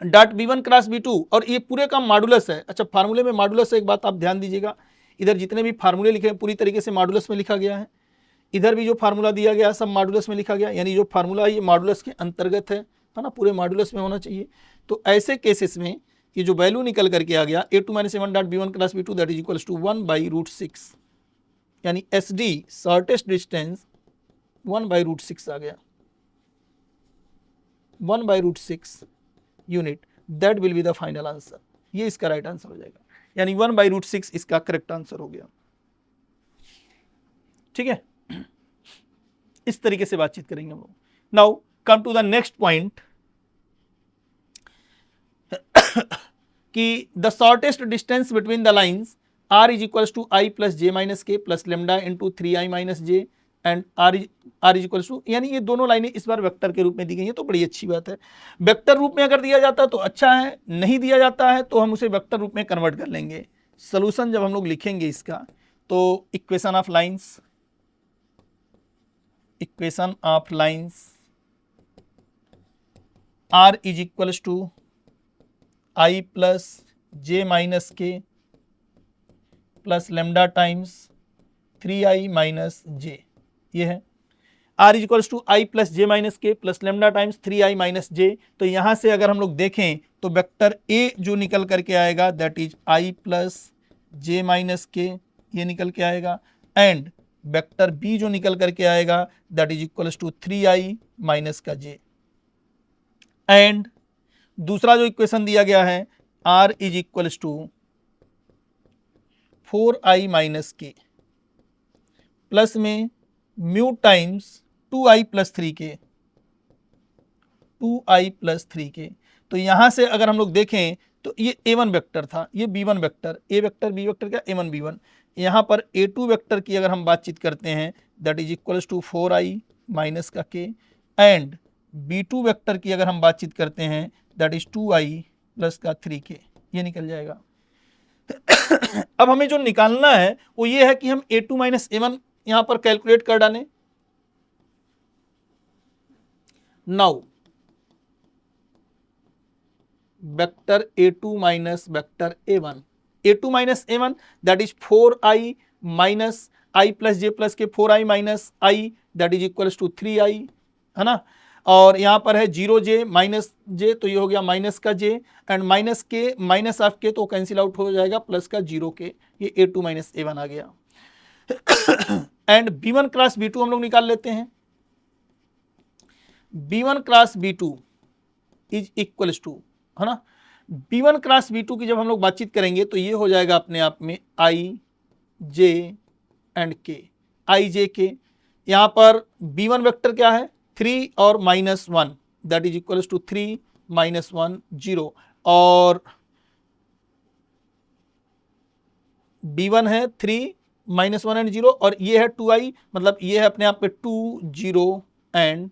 dot b1 cross b2, और ये पूरे का मॉडुलस है। अच्छा, फार्मूले में मॉडुलस है, एक बात आप ध्यान दीजिएगा, इधर जितने भी फार्मूले लिखे हैं पूरी तरीके से मॉडुलस में लिखा गया है, इधर भी जो फार्मूला दिया गया सब मॉडुलस में लिखा गया, यानी जो फार्मूला ये मॉडुलस के अंतर्गत है ना, पूरे मॉडुलस में होना चाहिए। तो ऐसे केसेस में ये जो वैल्यू निकल करके आ गया a2 minus a1 dot b1 cross b2 that is equals to 1/√6, यानी SD शॉर्टेस्ट डिस्टेंस 1/√6 आ गया, 1/√6 unit, that will be the final answer. ये इसका राइट आंसर हो जाएगा, यानी 1/√6 इसका करेक्ट आंसर हो गया। ठीक है, इस तरीके से बातचीत करेंगे हम लोग। Now come to the next point कि the shortest distance between the lines r is equals to i plus j minus के plus lambda into 3i minus J and r is equals to, यानी ये दोनों लाइनें इस बार वेक्टर के रूप में दी गई हैं, तो बड़ी अच्छी बात है। वेक्टर रूप में अगर दिया जाता है तो अच्छा है, नहीं दिया जाता है तो हम उसे वेक्टर रूप में कन्वर्ट कर लेंगे। सोल्यूशन जब हम लोग लिखेंगे इसका, तो equation of lines, equation of lines r is equals to i plus J minus के plus lambda times 3i minus J, ये है r is equals to i plus J minus के plus lambda times 3i minus J. तो यहाँ से अगर हम लोग देखें तो वेक्टर a जो निकल करके आएगा that is i plus J minus के, ये निकल के आएगा, एंड वेक्टर b जो निकल करके आएगा that is equals to 3i minus का j, एंड दूसरा जो इक्वेशन दिया गया है r is equals to 4i minus के प्लस में mu times 2i plus 3 k, 2i plus 3 के। तो यहाँ से अगर हम लोग देखें तो ये a1 वेक्टर था, ये b1 vector, a vector b vector क्या a1 b1, यहाँ पर a2 वेक्टर की अगर हम बातचीत करते हैं that is equals to 4i minus का k, एंड b2 वेक्टर की अगर हम बातचीत करते हैं दैट इज 2i प्लस का 3k, ये निकल जाएगा। अब हमें जो निकालना है वो ये है कि हम a2 माइनस a1 यहां पर कैलकुलेट कर डालें। Now vector a2 minus vector a1, a2 minus a1 that is 4i minus i plus j plus k 4i minus i that is equals to 3i, है ना, और यहाँ पर है 0j माइनस जे, तो ये हो गया माइनस का j, एंड माइनस के माइनस ऑफ के तो कैंसिल आउट हो जाएगा प्लस का 0k, ये a2 माइनस a1 आ गया। एंड b1 क्रॉस b2 हम लोग निकाल लेते हैं। b1 cross b2 is equals to, है ना, b1 क्रॉस b2 की जब हम लोग बातचीत करेंगे तो ये हो जाएगा अपने आप में i j and k, i j k। यहाँ पर b1 वेक्टर क्या है 3 और -1 दैट इज इक्वल्स टू 3 -1 0, और b1 है 3 -1 एंड 0, और ये है 2i, मतलब ये है अपने आप पे 2 0 एंड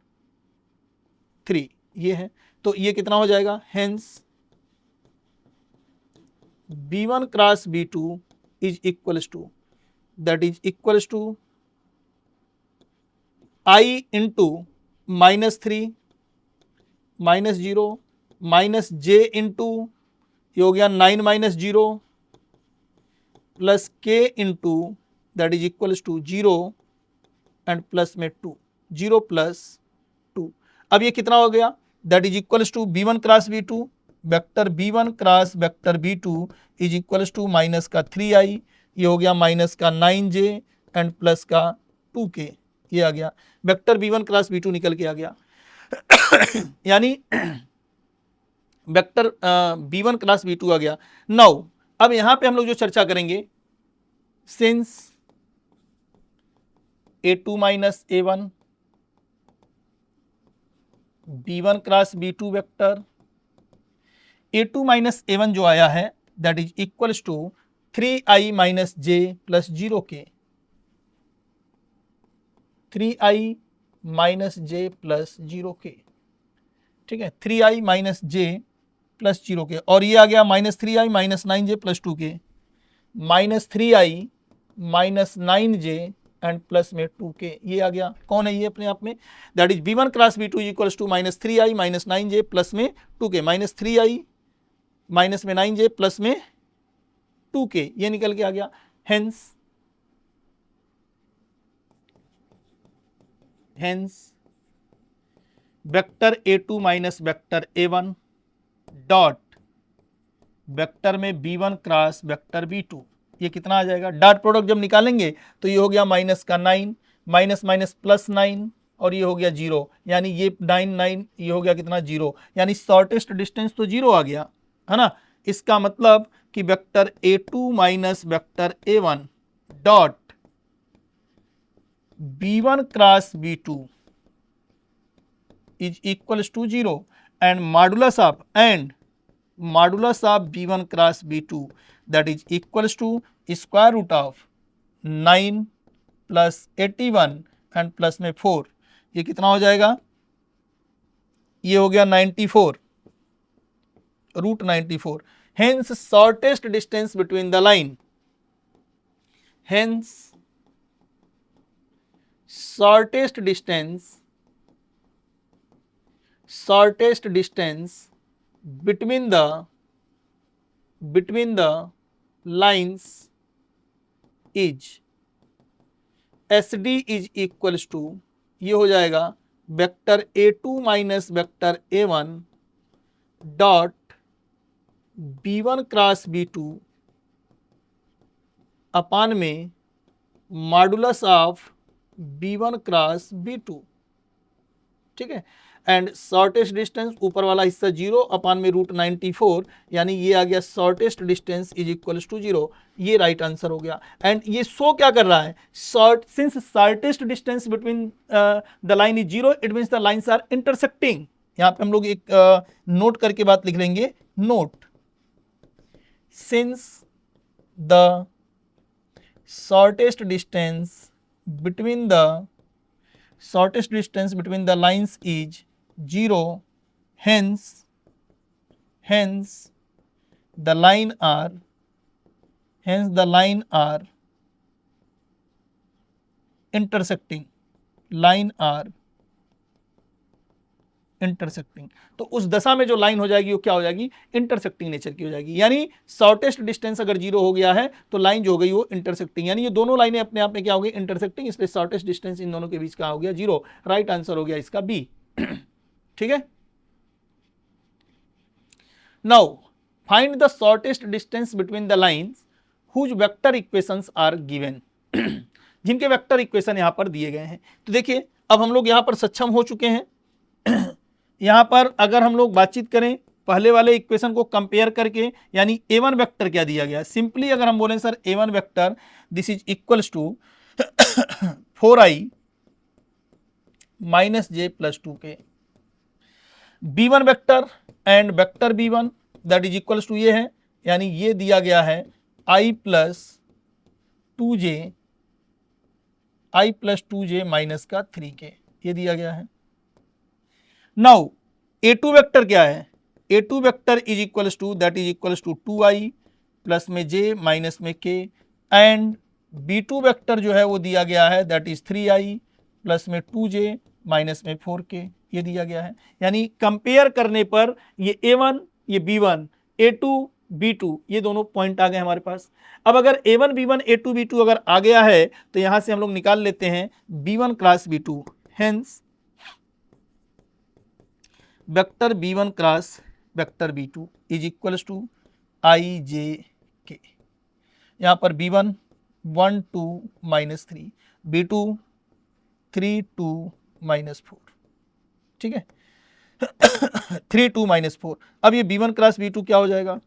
3, ये है, तो ये कितना हो जाएगा, hence b1 cross b2 is equals to, that is equals to I into -3 -0 minus j into ये हो गया 9 - 0 plus k into that is equals to 0 and plus में 2, 0 प्लस 2। अब ये कितना हो गया, that is equals to b1 cross b2, vector b1 cross vector b2 is equals to minus का 3i, ये हो गया माइनस का 9j एंड प्लस का 2k, ये आ गया वेक्टर b1 क्रॉस b2 निकल के आ गया यानी वेक्टर b1 क्रॉस b2 आ गया। नाउ अब यहां पे हम लोग जो चर्चा करेंगे, since a2 minus a1 b1 cross b2 vector, a2 minus a1 जो आया है that is equals to 3i minus j plus 0k, 3i minus j plus 0k, ठीक है, 3i minus j plus 0k, और ये आ गया minus 3i minus 9j plus 2k, minus 3i minus 9j and plus में 2k, ये आ गया। कौन है ये अपने आप में, that is b1 cross b2 equals to minus 3i minus 9j plus में 2k, माइनस 3i माइनस में 9j प्लस में 2k, ये निकल के आ गया। Hence vector a2 minus vector a1 dot vector में b1 क्रॉस वेक्टर b2, ये कितना आ जाएगा, डॉट प्रोडक्ट जब निकालेंगे तो ये हो गया माइनस का 9 माइनस माइनस प्लस 9 और ये हो गया 0, यानी ये 9 ये हो गया कितना 0, यानी शॉर्टेस्ट डिस्टेंस तो 0 आ गया है ना। इसका मतलब कि vector a2 minus vector a1 dot b1 cross b2 is equals to 0 and modulus of b1 cross b2 that is equals to square root of 9 plus 81 and plus में 4, ये कितना हो जाएगा, ये हो गया 94 root 94। Hence shortest distance between the line, hence shortest distance between the lines is SD is equals to, ये हो जाएगा vector a2 minus vector a1 dot b1 cross b2 upon में modulus of b1 cross b2, ठीक है, एंड शॉर्टेस्ट डिस्टेंस ऊपर वाला हिस्सा 0 अपान में रूट 94, यानी ये आ गया shortest distance is equals to 0, ये राइट आंसर हो गया। एंड ये शो क्या कर रहा है, since shortest distance between the line is 0 it means the lines are intersecting. यहाँ पे हम लोग एक नोट करके बात लिख लेंगे, note since the shortest distance between the lines is 0, hence the line are intersecting, तो उस दशा में जो लाइन हो जाएगी वो क्या हो जाएगी, इंटरसेक्टिंग नेचर की हो जाएगी। यानी शॉर्टेस्ट डिस्टेंस अगर 0 हो गया है तो लाइन जो हो गई वो इंटरसेक्टिंग, यानी ये दोनों लाइनें अपने आप में क्या हो गई, इंटरसेक्टिंग, इसलिए शॉर्टेस्ट डिस्टेंस इन दोनों के बीच का हो गया 0, राइट आंसर हो गया इसका बी। ठीक है, now find the shortest distance between the lines whose vector equations are given, जिनके वेक्टर इक्वेशन यहां पर दिए गए हैं। तो देखिए अब हम लोग यहां पर सक्षम हो चुके हैं। यहाँ पर अगर हम लोग बातचीत करें पहले वाले इक्वेशन को कंपेयर करके, यानी a1 वेक्टर क्या दिया गया है, सिंपली अगर हम बोलें sir a1 vector this is equals to 4i minus j plus 2k, b1 vector and vector b1 that is equals to ये है, यानी ये दिया गया है i प्लस 2j माइनस का 3k, ये दिया गया है। नाउ a2 वेक्टर क्या है, a2 vector is equals to that is equals to 2i plus में j माइनस में k एंड B2 वेक्टर जो है वो दिया गया है दैट इज 3i प्लस में 2j माइनस में 4k, ये दिया गया है। यानी कंपेयर करने पर ये A1 ये B1 A2 B2 ये दोनों पॉइंट आ गए हमारे पास। अब अगर A1 B1 A2 B2 अगर आ गया है तो यहां से हम लोग निकाल लेते हैं B1 cross B2, hence vector B1 cross vector B2 is equals to IJK। यहाँ पर B1 1 2 माइनस 3, B2 3 2 माइनस 4, ठीक है 3 2 माइनस 4। अब ये B1 क्रॉस B2 क्या हो जाएगा,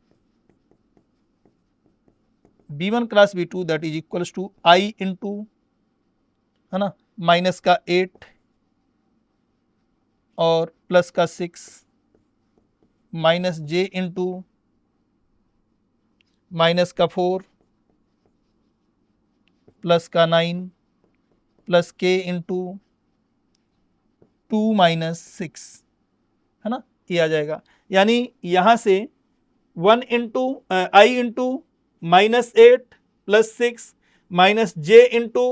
B1 cross B2 that is equals to I into, है ना, माइनस का 8 और प्लस का 6 माइनस J इंटू माइनस का 4 प्लस का 9 प्लस K इंटू 2 माइनस 6, है ना, ये आ जाएगा। यानी यहां से 1 into I into minus 8 plus 6 minus J into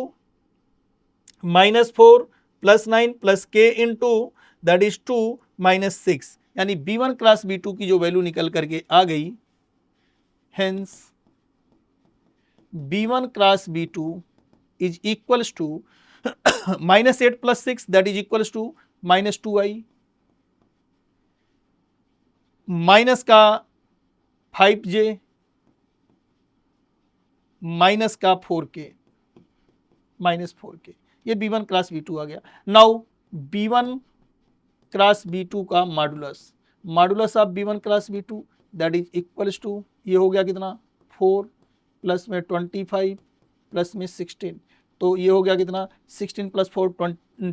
minus 4 plus 9 plus K into that is 2 minus 6, यानी B1 क्रॉस B2 की जो वैल्यू निकल करके आ गई, hence B1 cross B2 is equals to minus 8 plus 6 that is equals to minus 2i minus का 5j माइनस का 4k माइनस 4k, ये B1 क्रॉस B2 आ गया। नाउ B1 क्रॉस B2 का modulus of B1 cross B2 that is equals to, ये हो गया कितना 4 प्लस में 25 प्लस में 16, तो ये हो गया कितना 16 प्लस 4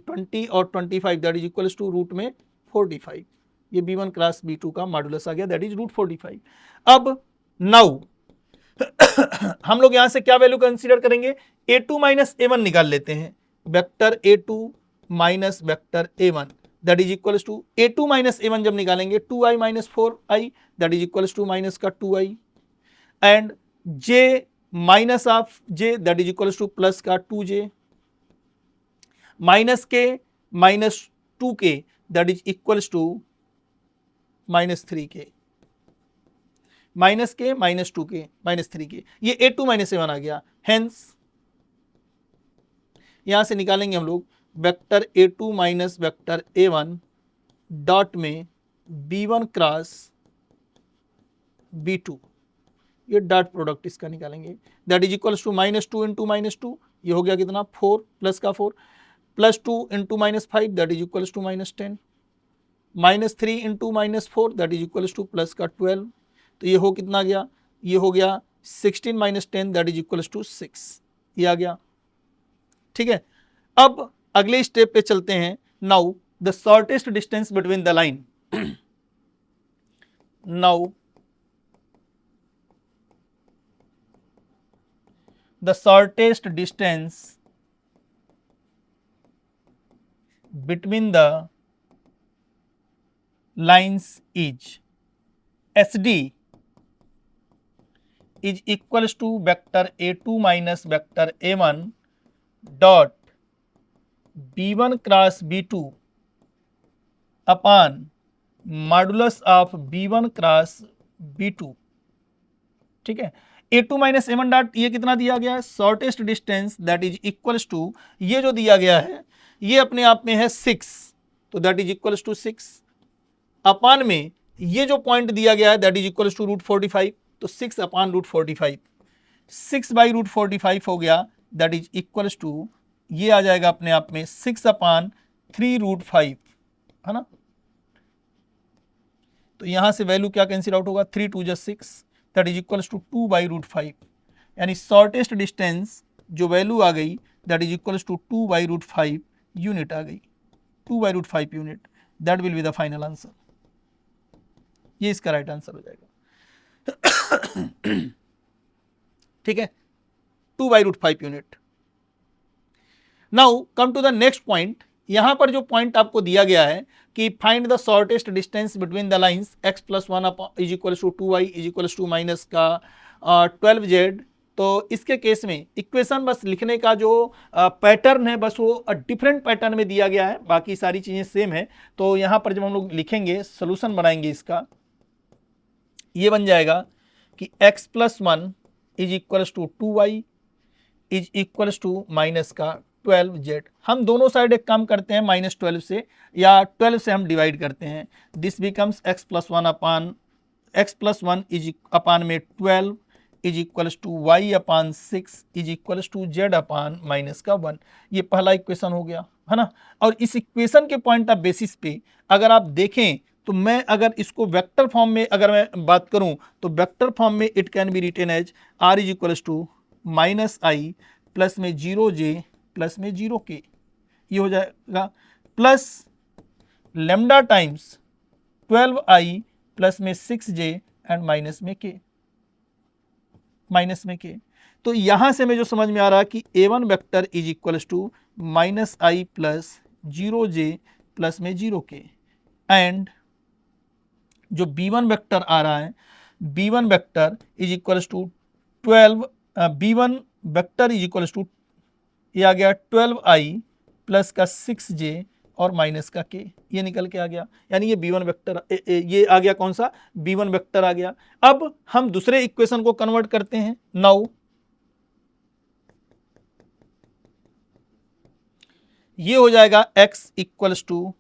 20 और 25 that is equals to root में 45, ये B1 क्रॉस B2 का मॉडुलस आ गया दैट इज रूट 45। अब नाउ हम लोग यहां से क्या वैल्यू कंसीडर करेंगे, A2 माइनस A1 निकाल लेते हैं, vector A2 minus vector A1 that is equals to A2 minus A1 जब निकालेंगे 2i minus 4i that is equals to minus का 2i and J minus of J that is equals to plus का 2J minus K minus 2K that is equals to minus 3K minus K minus 2K minus 3K, ये A2 माइनस A1 आ गया। हेंस यहां से निकालेंगे हम लोग vector A2 minus vector A1 dot में B1 क्रॉस B2, ये डॉट प्रोडक्ट इसका निकालेंगे that is equals to minus 2 into minus 2, ये हो गया कितना 4 प्लस का 4 plus 2 into minus 5 that is equals to minus 10 minus 3 into minus 4 that is equals to plus का 12, तो ये हो कितना गया, ये हो गया 16 minus 10 that is equals to 6, ये आ गया, ठीक है। अब अगले स्टेप पे चलते हैं। Now the shortest distance between the line, now the shortest distance between the lines is SD is equals to vector A2 minus vector A1 dot B1 cross B2 upon modulus of B1 cross B2, ठीक है। A2 माइनस A1 डॉट ये कितना दिया गया है, shortest distance that is equals to, ये जो दिया गया है ये अपने आप में है 6, तो that is equals to 6 upon में ये जो पॉइंट दिया गया है that is equals to root 45, तो 6 अपान रूट 45, 6 बाई रूट 45 हो गया दैट इज इक्वल्स टू, ये आ जाएगा अपने आप में 6 अपान 3 रूट 5, है ना। तो यहां से वैल्यू क्या कैंसिल आउट होगा, 3 2 6 that is equals to 2 by root 5, यानी शॉर्टेस्ट डिस्टेंस जो वैल्यू आ गई that is equals to 2 by root 5 unit आ गई, 2 by root 5 unit, that will be the final answer, ये इसका राइट आंसर हो जाएगा, ठीक है, 2 by root 5 unit. Now come to the next point, यहां पर जो पॉइंट आपको दिया गया है कि find the shortest distance between the lines x plus 1 is equals to 2y is equals to minus का 12z तो इसके केस में इक्वेशन बस लिखने का जो पैटर्न है बस वो डिफरेंट पैटर्न में दिया गया है, बाकी सारी चीज़ें सेम है। तो यहाँ पर जब हम लोग लिखेंगे सोल्यूशन बनाएंगे इसका, ये बन जाएगा कि x + 1 is equals to 2y is equals to minus का 12z। हम दोनों साइड एक काम करते हैं -12 से, या 12 से हम डिवाइड करते हैं। This becomes x + 1 upon x + 1 is upon में 12 is equals to y upon 6 is equals to z upon -1। ये पहला इक्वेशन हो गया, है ना। और इस इक्वेशन के पॉइंट ऑफ बेसिस पे अगर आप देखें तो मैं अगर इसको वेक्टर फॉर्म में अगर मैं बात करूं तो वेक्टर फॉर्म में it can be written as r is equals to -i plus में 0j प्लस में 0k, ये हो जाएगा, plus lambda times 12i plus में 6j एंड माइनस में k। तो यहां से मैं जो समझ में आ रहा है कि a1 vector is equals to -i plus 0j plus में 0k, एंड जो b1 वेक्टर आ रहा है, b1 vector is equals to 12, b1 vector is equals to, ये आ गया 12i प्लस का 6j और माइनस का k, ये निकल के आ गया। यानी ये b1 वेक्टर, ये आ गया कौन सा, b1 वेक्टर आ गया। अब हम दूसरे इक्वेशन को कन्वर्ट करते हैं। नाउ ये हो जाएगा x equals to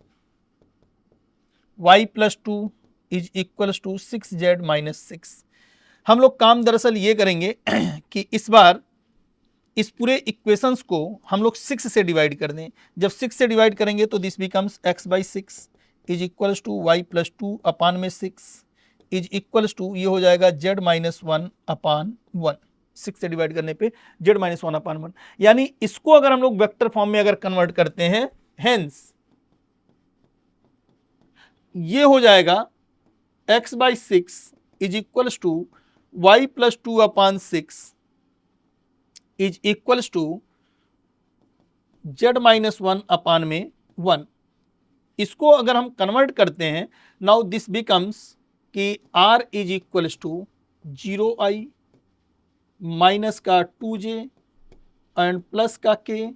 y + 2 is equals to 6z - 6। हम लोग काम दरअसल ये करेंगे कि इस बार इस पूरे इक्वेशंस को हम लोग 6 से डिवाइड कर दें। जब 6 से डिवाइड करेंगे तो this becomes x/6 is equals to y + 2 upon में 6 इज इक्वल्स टू, ये हो जाएगा z - 1 अपान 1। 6 से डिवाइड करने पे z - 1 अपान 1, यानी इसको अगर हम लोग वेक्टर फॉर्म में अगर कन्वर्ट करते हैं, हेंस ये हो जाएगा x/6 is equals to y + 2 upon 6 is equals to z - 1 upon में 1। इसको अगर हम कन्वर्ट करते हैं, नाउ दिस बिकम्स कि r is equals to 0i minus का 2j एंड प्लस का k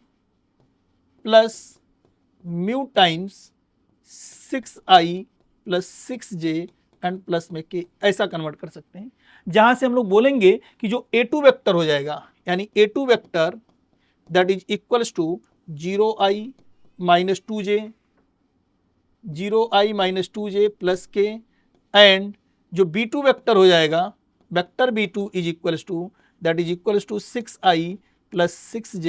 plus mu times 6i plus 6j and plus में k, ऐसा कन्वर्ट कर सकते हैं। जहां से हम लोग बोलेंगे कि जो a2 वेक्टर हो जाएगा, यानी a2 vector that is equals to 0i minus 2j, 0i minus 2j plus k, and जो b2 वेक्टर हो जाएगा, vector b2 is equals to that is equals to 6i plus 6j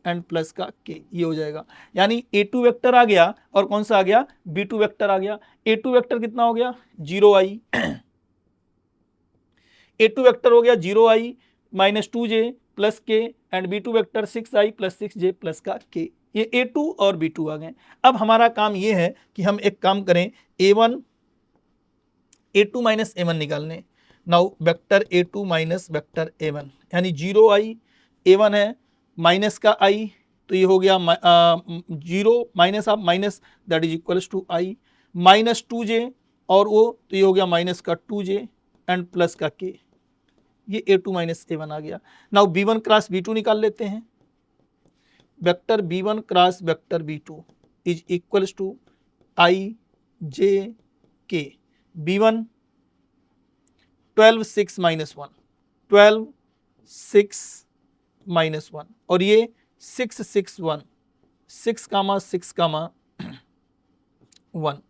and plus का k, ये हो जाएगा। यानी a2 वेक्टर आ गया और कौन सा आ गया, b2 वेक्टर आ गया। a2 वेक्टर कितना हो गया, 0i, a2 वेक्टर हो गया 0i minus 2j plus k, and b2 vector 6i plus 6j plus का k। ये a2 और b2 आ गए। अब हमारा काम ये है कि हम एक काम करें, a2 माइनस a1 निकालने। Now vector a2 minus vector a1, यानी 0i, a1 है माइनस का i, तो ये हो गया 0 माइनस आप minus that is equals to i minus 2j, और वो तो ये हो गया माइनस का 2j एंड प्लस का k, ये a2 माइनस a1 आ गया। नाउ b1 क्रॉस b2 निकाल लेते हैं। Vector b1 cross vector b2 is equals to i j k। b1 12 6 minus 1, 12 6 minus 1, और ये 6 6 1, 6 कामा 6 कामा 1।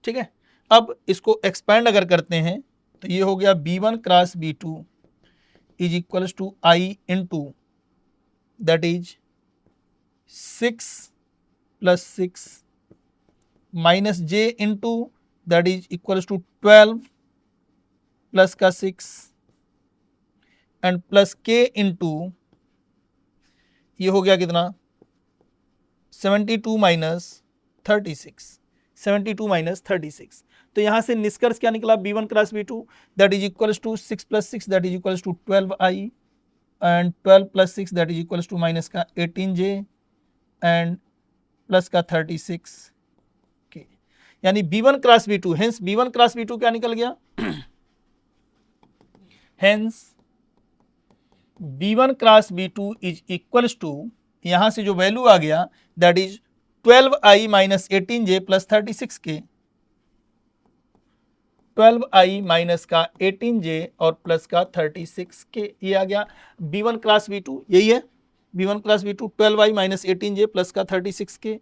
ठीक है, अब इसको एक्सपैंड अगर करते हैं तो ये हो गया b1 cross b2 is equals to i into that is 6 plus 6 minus j into that is equals to 12 plus का 6 एंड प्लस k इंटू, ये हो गया कितना, 72 माइनस 36, 72 माइनस 36। तो यहाँ से निष्कर्ष क्या निकला, b1 cross b2 that is equals to 6 plus 6 that is equals to 12i and 12 plus 6 that is equals to minus का 18j एंड प्लस का 36 के, यानी b1 cross b2, hence b1 cross b2 क्या निकल गया, hence B1 cross B2 is equals to, यहां से जो वैल्यू आ गया that is 12i minus 18j plus 36k, 12i minus का 18j और प्लस का 36k, ये आ गया B1 क्रॉस B2, यही है B1 cross B2, 12i minus 18j plus का 36k,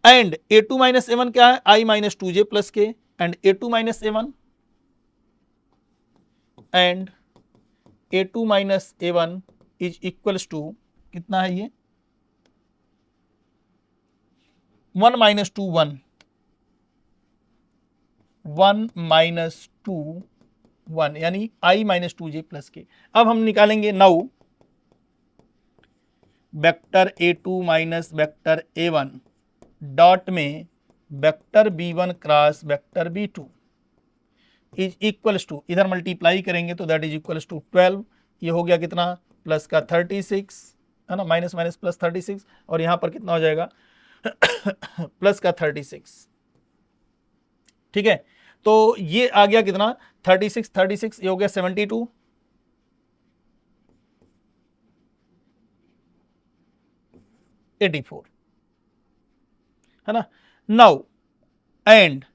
and A2 minus A1 क्या है, i minus 2j plus k, and A2 minus A1 and A2 minus A1 is equals to कितना है ये, 1 माइनस 2 1, 1 माइनस 2 1 यानी i माइनस 2j प्लस के। अब हम निकालेंगे now vector A2 minus vector A1 dot में vector B1 cross vector B2 is equals to, इधर मल्टीप्लाई करेंगे तो दैट इज इक्वल्स टू 12, ये हो गया कितना प्लस का 36 है ना, माइनस माइनस प्लस 36, और यहाँ पर कितना हो जाएगा प्लस का 36, ठीक है। तो ये आ गया कितना 36 36, ये हो गया 72, है ना। Now and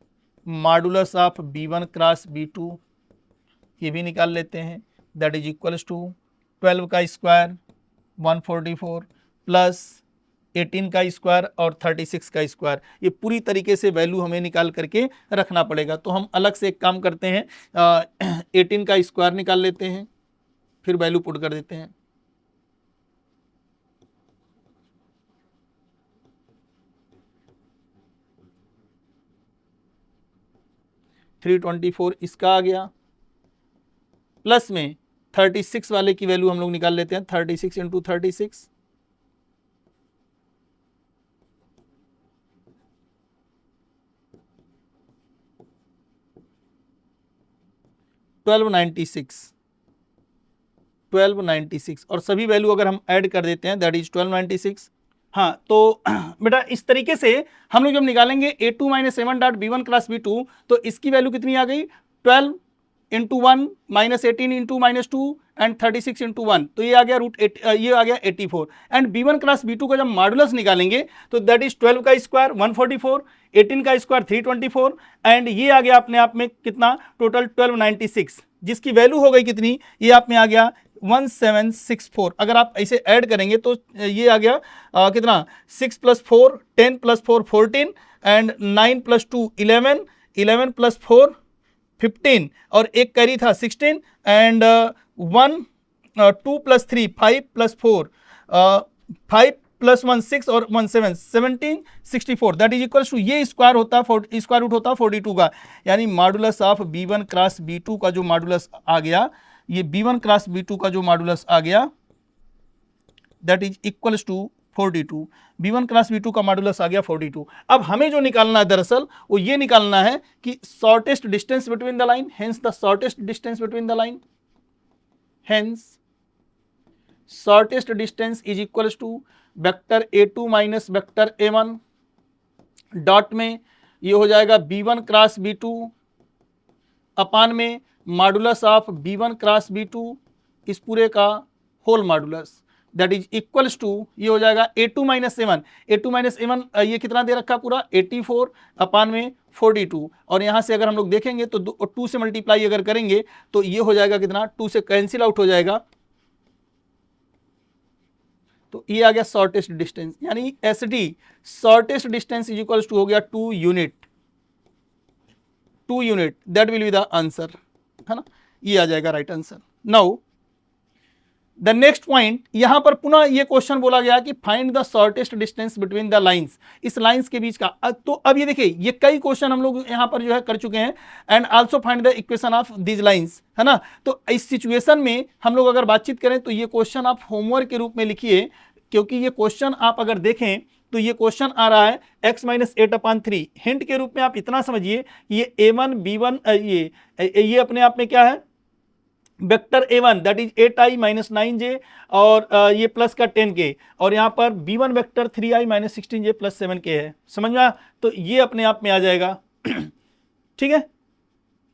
modulus of B1 cross B2 ये भी निकाल लेते हैं, दैट इज इक्वल्स टू 12 का स्क्वायर 144 प्लस 18 का स्क्वायर और 36 का स्क्वायर, ये पूरी तरीके से वैल्यू हमें निकाल करके रखना पड़ेगा। तो हम अलग से एक काम करते हैं, 18 का स्क्वायर निकाल लेते हैं, फिर वैल्यू पुट कर देते हैं। $324 इसका आ गया, प्लस में 36 वाले की वैल्यू हम लोग निकाल लेते हैं, 36 इंटू 36 1296 और सभी वैल्यू अगर हम ऐड कर देते हैं दैट इज 1296। हाँ तो बेटा इस तरीके से हम लोग जब निकालेंगे A2 minus A1 dot B1 cross B2 तो इसकी वैल्यू कितनी आ गई 12 into 1 minus 18 into minus 2 and 36 into 1, तो ये आ गया ये आ गया 84। एंड B1 क्रॉस B2 का जब मॉडुलस निकालेंगे तो दैट इज 12 का स्क्वायर 144, 18 का स्क्वायर 324 एंड ये आ गया अपने आप में कितना टोटल 1296, जिसकी वैल्यू हो गई कितनी, ये आप में आ गया 1764। अगर आप ऐसे ऐड करेंगे तो ये आ गया कितना 6 plus 4 10 plus 4 14 and 9 plus 2 11 11 plus 4 15 और एक कैरी था 16 एंड 1 2 प्लस 3 5 प्लस 4 5 प्लस 1 6 और 1 7 17 64 दैट इज इक्वल टू, ये स्क्वायर होता है स्क्वायर रूट होता है 42 का, यानी modulus of B1 cross B2 का जो मॉडुलस आ गया, ये B1 क्रॉस B2 का जो मॉडुलस आ गया that is equals to 42, B1 cross B2 का मॉडुलस आ गया 42। अब हमें जो निकालना है दरअसल वो ये निकालना है कि shortest distance between the line, hence the shortest distance between the line, hence shortest distance is equals to vector A2 minus vector A1 dot में ये हो जाएगा B1 क्रॉस B2 अपान में modulus of B1 cross B2 इस पूरे का whole modulus that is equals to, ये हो जाएगा A2 minus A1, A2 minus A1 ये कितना दे रखा पूरा 84 अपान में 42, और यहाँ से अगर हम लोग देखेंगे तो 2 से मल्टीप्लाई अगर करेंगे तो ये हो जाएगा कितना 2 से कैंसिल आउट हो जाएगा, तो ये आ गया शॉर्टेस्ट डिस्टेंस, यानी SD shortest distance is equals to हो गया 2 unit that will be the answer, है ना, ये आ जाएगा right answer. Now the next point, यहां पर पुनः ये क्वेश्चन बोला गया कि find the shortest distance between the lines, इस लाइंस के बीच का। तो अब ये देखिए ये कई क्वेश्चन हम लोग यहां पर जो है कर चुके हैं, and also find the equation of this lines, है ना। तो इस सिचुएशन में हम लोग अगर बातचीत करें तो ये क्वेश्चन आप होमवर्क के रूप में लिखिए, क्योंकि ये क्वेश्चन आप अगर देखें तो ये क्वेश्चन आ रहा है x माइनस 8/3, हिंट के रूप में आप इतना समझिए ये A1 B1 ये अपने आप में क्या है vector A1 that is 8i minus 9j और ये प्लस का 10k, और यहाँ पर B1 vector 3i minus 16j plus 7k है, समझ में आया। तो ये अपने आप में आ जाएगा ठीक है।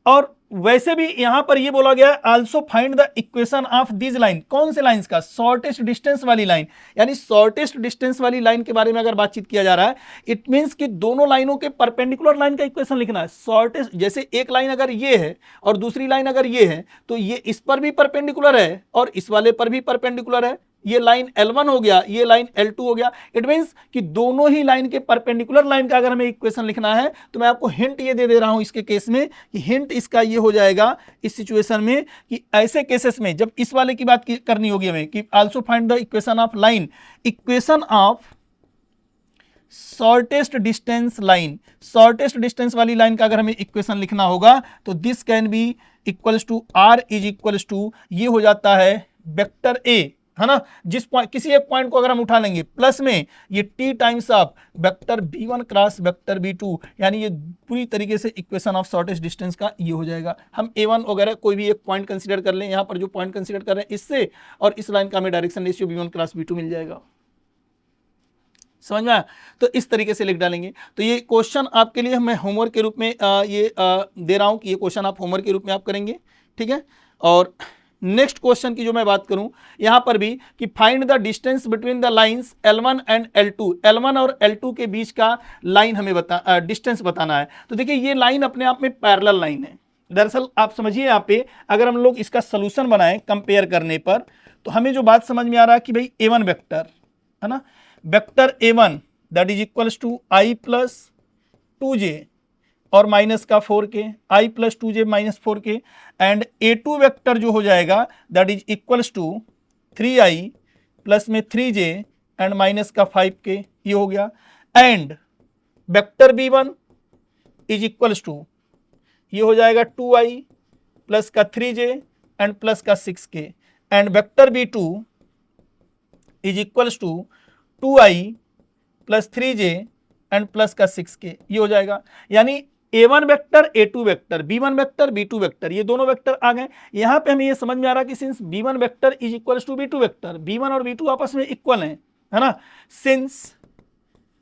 और वैसे भी यहां पर ये बोला गया also find the equation of this line, कौन से लाइंस का, शॉर्टेस्ट डिस्टेंस वाली लाइन, यानी शॉर्टेस्ट डिस्टेंस वाली लाइन के बारे में अगर बातचीत किया जा रहा है, इट मींस कि दोनों लाइनों के परपेंडिकुलर लाइन का इक्वेशन लिखना है। शॉर्टेस्ट, जैसे एक लाइन अगर ये है और दूसरी लाइन अगर ये है, तो ये इस पर भी परपेंडिकुलर है और इस वाले पर भी परपेंडिकुलर है। ये लाइन L1 हो गया, ये लाइन L2 हो गया। इट मींस कि दोनों ही लाइन के परपेंडिकुलर लाइन का अगर हमें इक्वेशन लिखना है, तो मैं आपको हिंट ये दे रहा हूं इसके केस में कि हिंट इसका ये हो जाएगा इस सिचुएशन में कि ऐसे केसेस में जब इस वाले की बात करनी होगी हमें कि also find the equation of line, equation of shortest distance line, shortest distance वाली लाइन का अगर हमें इक्वेशन लिखना होगा तो this can be equals to r is equals to, ये हो जाता है वेक्टर ए, है ना। जिस पॉइंट, किसी एक पॉइंट को अगर हम उठा लेंगे प्लस में ये T times of vector b1 cross vector b2, यानी ये पूरी तरीके से इक्वेशन ऑफ शॉर्टेस्ट डिस्टेंस का ये हो जाएगा। हम a1 वगैरह कोई भी एक पॉइंट कंसीडर कर लें, यहां पर जो पॉइंट कंसीडर कर रहे हैं इससे और इस लाइन का हमें direction ratio b1 cross b2 मिल जाएगा। समझ में आया? तो इस तरीके से लिख डालेंगे। तो ये क्वेश्चन आपके लिए मैं होमवर्क के रूप में दे रहा हूं कि ये क्वेश्चन आप होमवर्क के रूप में आप करेंगे, ठीक है। और नेक्स्ट क्वेश्चन की जो मैं बात करूं यहां पर भी कि find the distance between the lines L1 and L2, L1 और L2 के बीच का लाइन हमें डिस्टेंस बताना है। तो देखिए ये लाइन अपने आप में पैरेलल लाइन है। दरअसल आप समझिए यहाँ पे अगर हम लोग इसका सोल्यूशन बनाएं कंपेयर करने पर, तो हमें जो बात समझ में आ रहा है कि भाई A1 वेक्टर है ना, vector A1 that is equals to I plus 2j और माइनस का 4k, I plus 2j minus 4k, and A2 vector जो हो जाएगा that is equals to 3I plus में 3j एंड माइनस का 5k, ये हो गया। And vector B1 is equals to, ये हो जाएगा 2I प्लस का 3j एंड प्लस का 6k, and vector B2 is equals to 2I plus 3j and plus का 6k, ये हो जाएगा। यानी A1 vector, A2 vector, B1 vector, B2 vector, ये दोनों वेक्टर आ गए। यहां पे हमें ये समझ में आ रहा है कि since B1 vector is equals to B2 vector, B1 और B2 आपस में इक्वल हैं, है ना। Since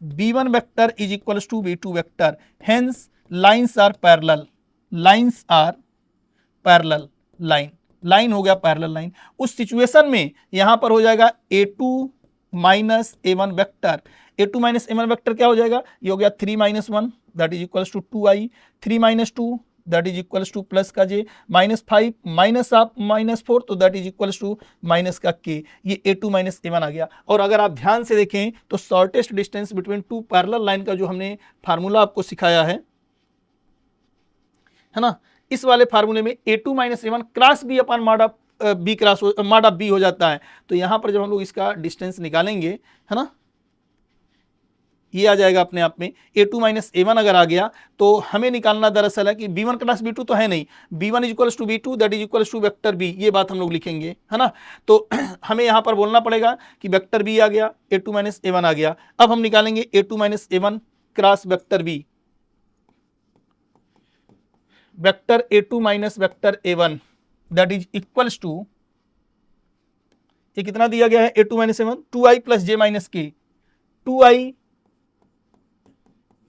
B1 vector is equals to B2 vector, hence lines are parallel, lines are parallel line, line हो गया पैरेलल लाइन। उस सिचुएशन में यहां पर हो जाएगा A2 minus A1 vector, A2 minus A1 vector क्या हो जाएगा, ये हो गया 3 minus 1 that is equals to 2I, 3 minus 2 that is equals to plus का j, माइनस 5 माइनस आप माइनस 4 तो that is equals to minus का k, ये A2 माइनस A1 आ गया। और अगर आप ध्यान से देखें तो shortest distance between two parallel line का जो हमने फार्मूला आपको सिखाया है ना, इस वाले फार्मूले में A2 minus A1 cross B अपन माड ऑफ B क्रॉस माड ऑफ B हो जाता है। तो यहां पर जब हम लोग इसका डिस्टेंस निकालेंगे, है ना, ये आ जाएगा अपने आप में। A2 माइनस A1 अगर आ गया तो हमें निकालना दरअसल है कि B1 क्रॉस B2 तो है नहीं, B1 is equals to B2 that is equals to vector B, ये बात हम लोग लिखेंगे, है ना। तो हमें यहाँ पर बोलना पड़ेगा कि वेक्टर B आ गया, A2 माइनस A1 आ गया। अब हम निकालेंगे A2 minus A1 cross vector B, vector A2 minus vector A1 that is equals to, ये कितना दिया गया है A2 minus A1, 2I plus j minus k, 2I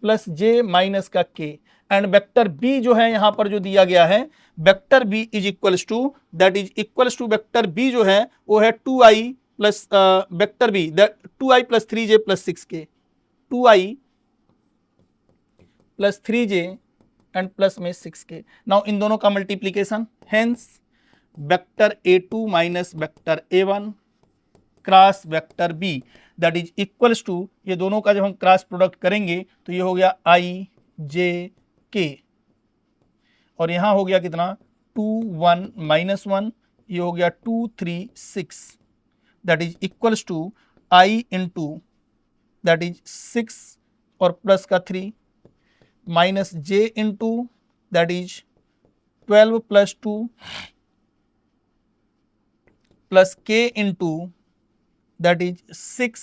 plus j minus का k, एंड वेक्टर b जो है यहां पर जो दिया गया है vector b is equals to that is equals to vector b जो है वो है 2I plus vector b that 2I plus 3j plus 6k, 2I plus 3j and plus में 6k। नाउ इन दोनों का multiplication, hence vector A2 minus vector A1 cross vector B that is equals to, ये दोनों का जब हम क्रॉस प्रोडक्ट करेंगे तो ये हो गया I J K, और यहां हो गया कितना 2 1 माइनस 1, ये हो गया 2 3 6 that is equals to I into that is 6 और प्लस का 3 minus j into that is 12 plus 2 plus k into that is 6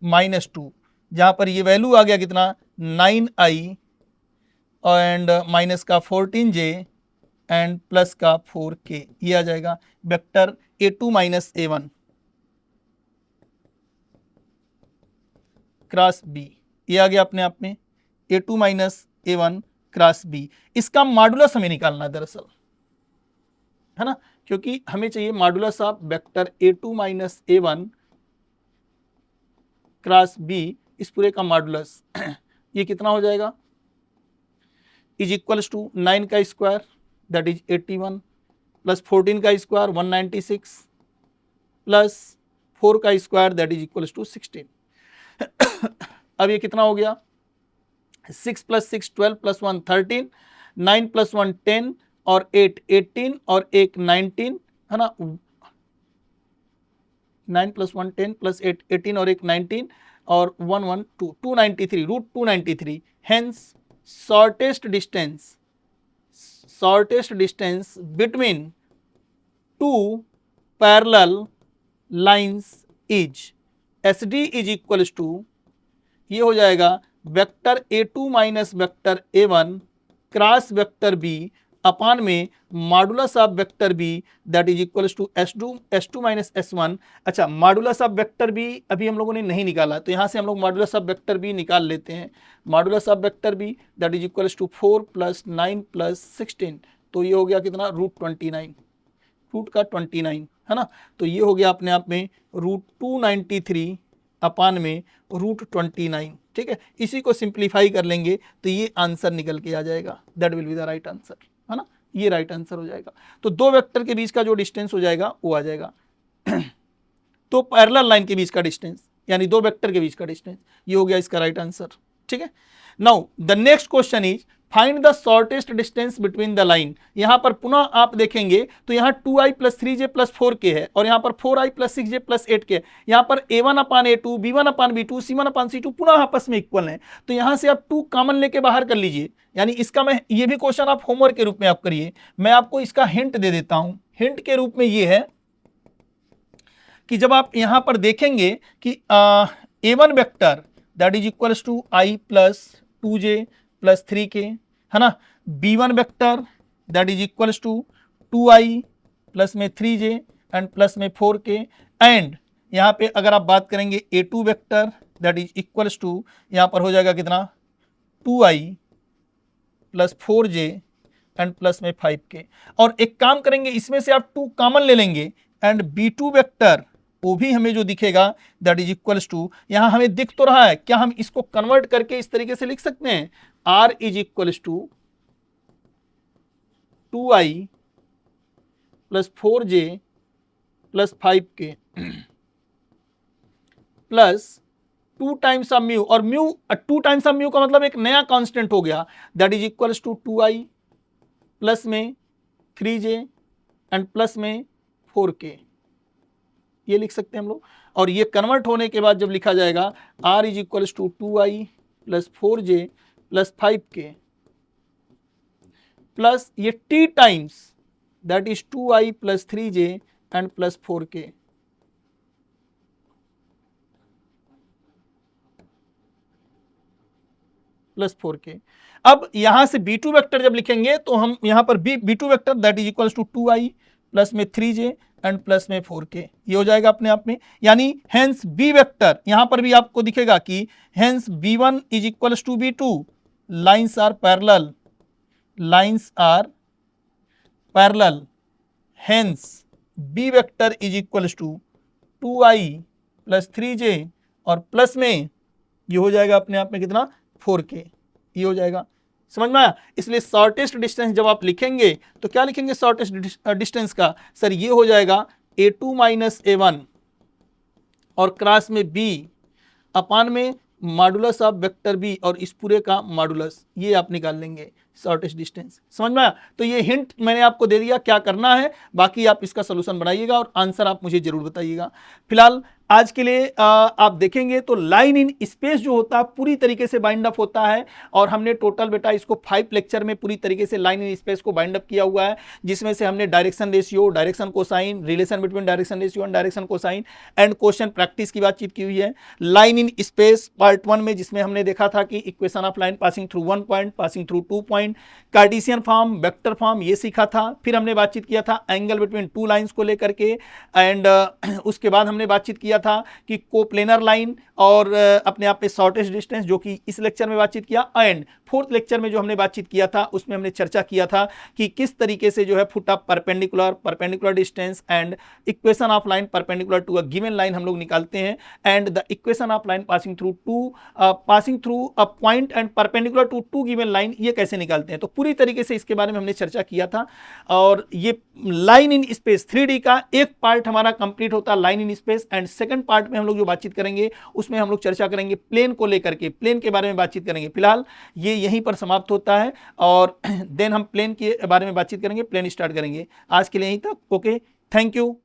minus 2, जहां पर ये वैल्यू आ गया कितना 9I एंड माइनस का 14j एंड प्लस का 4k, ये आ जाएगा vector A2 minus A1 cross B, ये आ गया अपने आप में A2 minus A1 cross B। इसका मॉडुलस हमें निकालना है दरअसल, है ना, क्योंकि हमें चाहिए modulus of vector a2 minus a1 cross b, इस पूरे का मॉडुलस ये कितना हो जाएगा, इज इक्वल्स टू 9 का स्क्वायर दैट इज 81 प्लस 14 का स्क्वायर 196 प्लस 4 का square that is equals to 16। अब ये कितना हो गया, 6 प्लस 6 12 प्लस 1 13, 9 प्लस 1 10 और 8 18 और एक 19, है ना, 9 प्लस 1 10 प्लस 8 18 और एक 19 और 1 1 2 293 root 293। Hence shortest distance between two parallel lines is SD is equals to, ये हो जाएगा vector a2 minus vector a1 cross vector b upon में modulus of vector b that is equals to S2 minus S1। अच्छा, मॉडुलस ऑफ वेक्टर b अभी हम लोगों ने नहीं निकाला, तो यहाँ से हम लोग मॉडुलस ऑफ वेक्टर b निकाल लेते हैं। Modulus of vector b that is equals to 4 plus 9 plus 16, तो ये हो गया कितना, रूट 29, रूट का 29, है ना, तो ये हो गया अपने आप में रूट 293 अपान में रूट 29। ठीक है, इसी को सिंप्लीफाई कर लेंगे तो ये आंसर निकल के आ जाएगा, that will be the right answer, है ना, ये राइट आंसर हो जाएगा। तो दो वेक्टर के बीच का जो डिस्टेंस हो जाएगा वो आ जाएगा तो पैरेलल लाइन के बीच का डिस्टेंस यानी दो वेक्टर के बीच का डिस्टेंस, ये हो गया इसका राइट आंसर। ठीक है, now the next question is find the shortest distance between the line. यहां पर पुनः आप देखेंगे तो यहां 2i plus 3j plus 4k है और यहां पर 4i plus 6j plus 8k है। यहां पर a1 अपान a2, b1 अपान b2, c1 अपान c2 पुनः आपस में इक्वल है, तो यहां से आप 2 कॉमन लेके बाहर कर लीजिए। यानी इसका मैं ये भी क्वेश्चन आप होमवर्क के रूप में आप करिए, मैं आपको इसका हिंट दे देता हूं। हिंट के रूप में ये है कि जब आप यहां पर देखेंगे कि a1 vector that is equals to i plus 2j plus 3k, है ना, b1 vector that is equals to 2i plus में 3j एंड प्लस में 4k, एंड यहाँ पे अगर आप बात करेंगे a2 vector that is equals to, यहाँ पर हो जाएगा कितना, 2i plus 4j and plus में 5k। और एक काम करेंगे, इसमें से आप 2 कॉमन ले लेंगे एंड b2 वेक्टर वो भी हमें जो दिखेगा दैट इज इक्वल्स टू, यहाँ हमें दिख तो रहा है, क्या हम इसको कन्वर्ट करके इस तरीके से लिख सकते हैं, r is equals to 2i plus 4j plus 5k plus 2 times of mu, और म्यू 2 टाइम्स ऑफ म्यू का मतलब एक नया कांस्टेंट हो गया that is equals to 2i plus में 3j एंड प्लस में 4k, ये लिख सकते हैं हम लोग। और ये कन्वर्ट होने के बाद जब लिखा जाएगा r is equals to 2i plus 4j plus 5k plus ये t times that is 2i plus 3j and plus 4k, plus 4k। अब यहां से b2 वेक्टर जब लिखेंगे तो हम यहां पर b2 vector that is equals to 2i plus में 3j एंड प्लस में 4k, ये हो जाएगा अपने आप में। यानी हेंस b वेक्टर यहां पर भी आपको दिखेगा कि hence b1 is equals to b2, lines are parallel, hence b vector is equals to 2i plus 3j और प्लस में ये हो जाएगा अपने आप में कितना, 4k, ये हो जाएगा। समझ में आया? इसलिए शॉर्टेस्ट डिस्टेंस जब आप लिखेंगे तो क्या लिखेंगे शॉर्टेस्ट डिस्टेंस का, सर ये हो जाएगा a2 माइनस a1 और क्रॉस में b अपान में मॉडुलस ऑफ वेक्टर b और इस पूरे का मॉडुलस, ये आप निकाल लेंगे शॉर्टेस्ट डिस्टेंस। समझ में आया? तो ये हिंट मैंने आपको दे दिया क्या करना है, बाकी आप इसका सोल्यूशन बनाइएगा और आंसर आप मुझे जरूर बताइएगा। फिलहाल आज के लिए आप देखेंगे तो लाइन इन स्पेस जो होता है पूरी तरीके से बाइंड अप होता है, और हमने टोटल बेटा इसको 5 लेक्चर में पूरी तरीके से लाइन इन स्पेस को बाइंड अप किया हुआ है, जिसमें से हमने direction ratio, direction cosine, relation between direction ratio and direction cosine and question practice की बातचीत की हुई है। लाइन इन स्पेस पार्ट 1 में जिसमें हमने देखा था कि equation of line passing through 1 point, passing through 2 point, Cartesian form, vector form, ये सीखा था। फिर हमने बातचीत किया था एंगल बिटवीन 2 लाइंस को लेकर के, एंड उसके बाद हमने बातचीत किया था कि कोप्लेनर लाइन और अपने आप में शॉर्टेस्ट डिस्टेंस, जो कि इस लेक्चर में बातचीत किया। एंड फोर्थ लेक्चर में जो हमने बातचीत किया था उसमें हमने चर्चा किया था कि किस तरीके से जो है foot of perpendicular distance and equation of line perpendicular to a given line हम लोग निकालते हैं, and the equation of line passing through a point and perpendicular to to given line, ये कैसे निकालते हैं। तो पूरी तरीके से इसके बारे में हमने चर्चा किया था। और ये लाइन इन स्पेस 3D का एक पार्ट हमारा कंप्लीट होता है line in space, and second part में हम लोग जो बातचीत करेंगे उसमें हम लोग चर्चा करेंगे प्लेन को लेकर के, प्लेन के बारे में बातचीत करेंगे। फिलहाल ये यहीं पर समाप्त होता है और देन हम प्लेन के बारे में बातचीत करेंगे, प्लेन स्टार्ट करेंगे। आज के लिए यहीं तक, ओके, थैंक यू।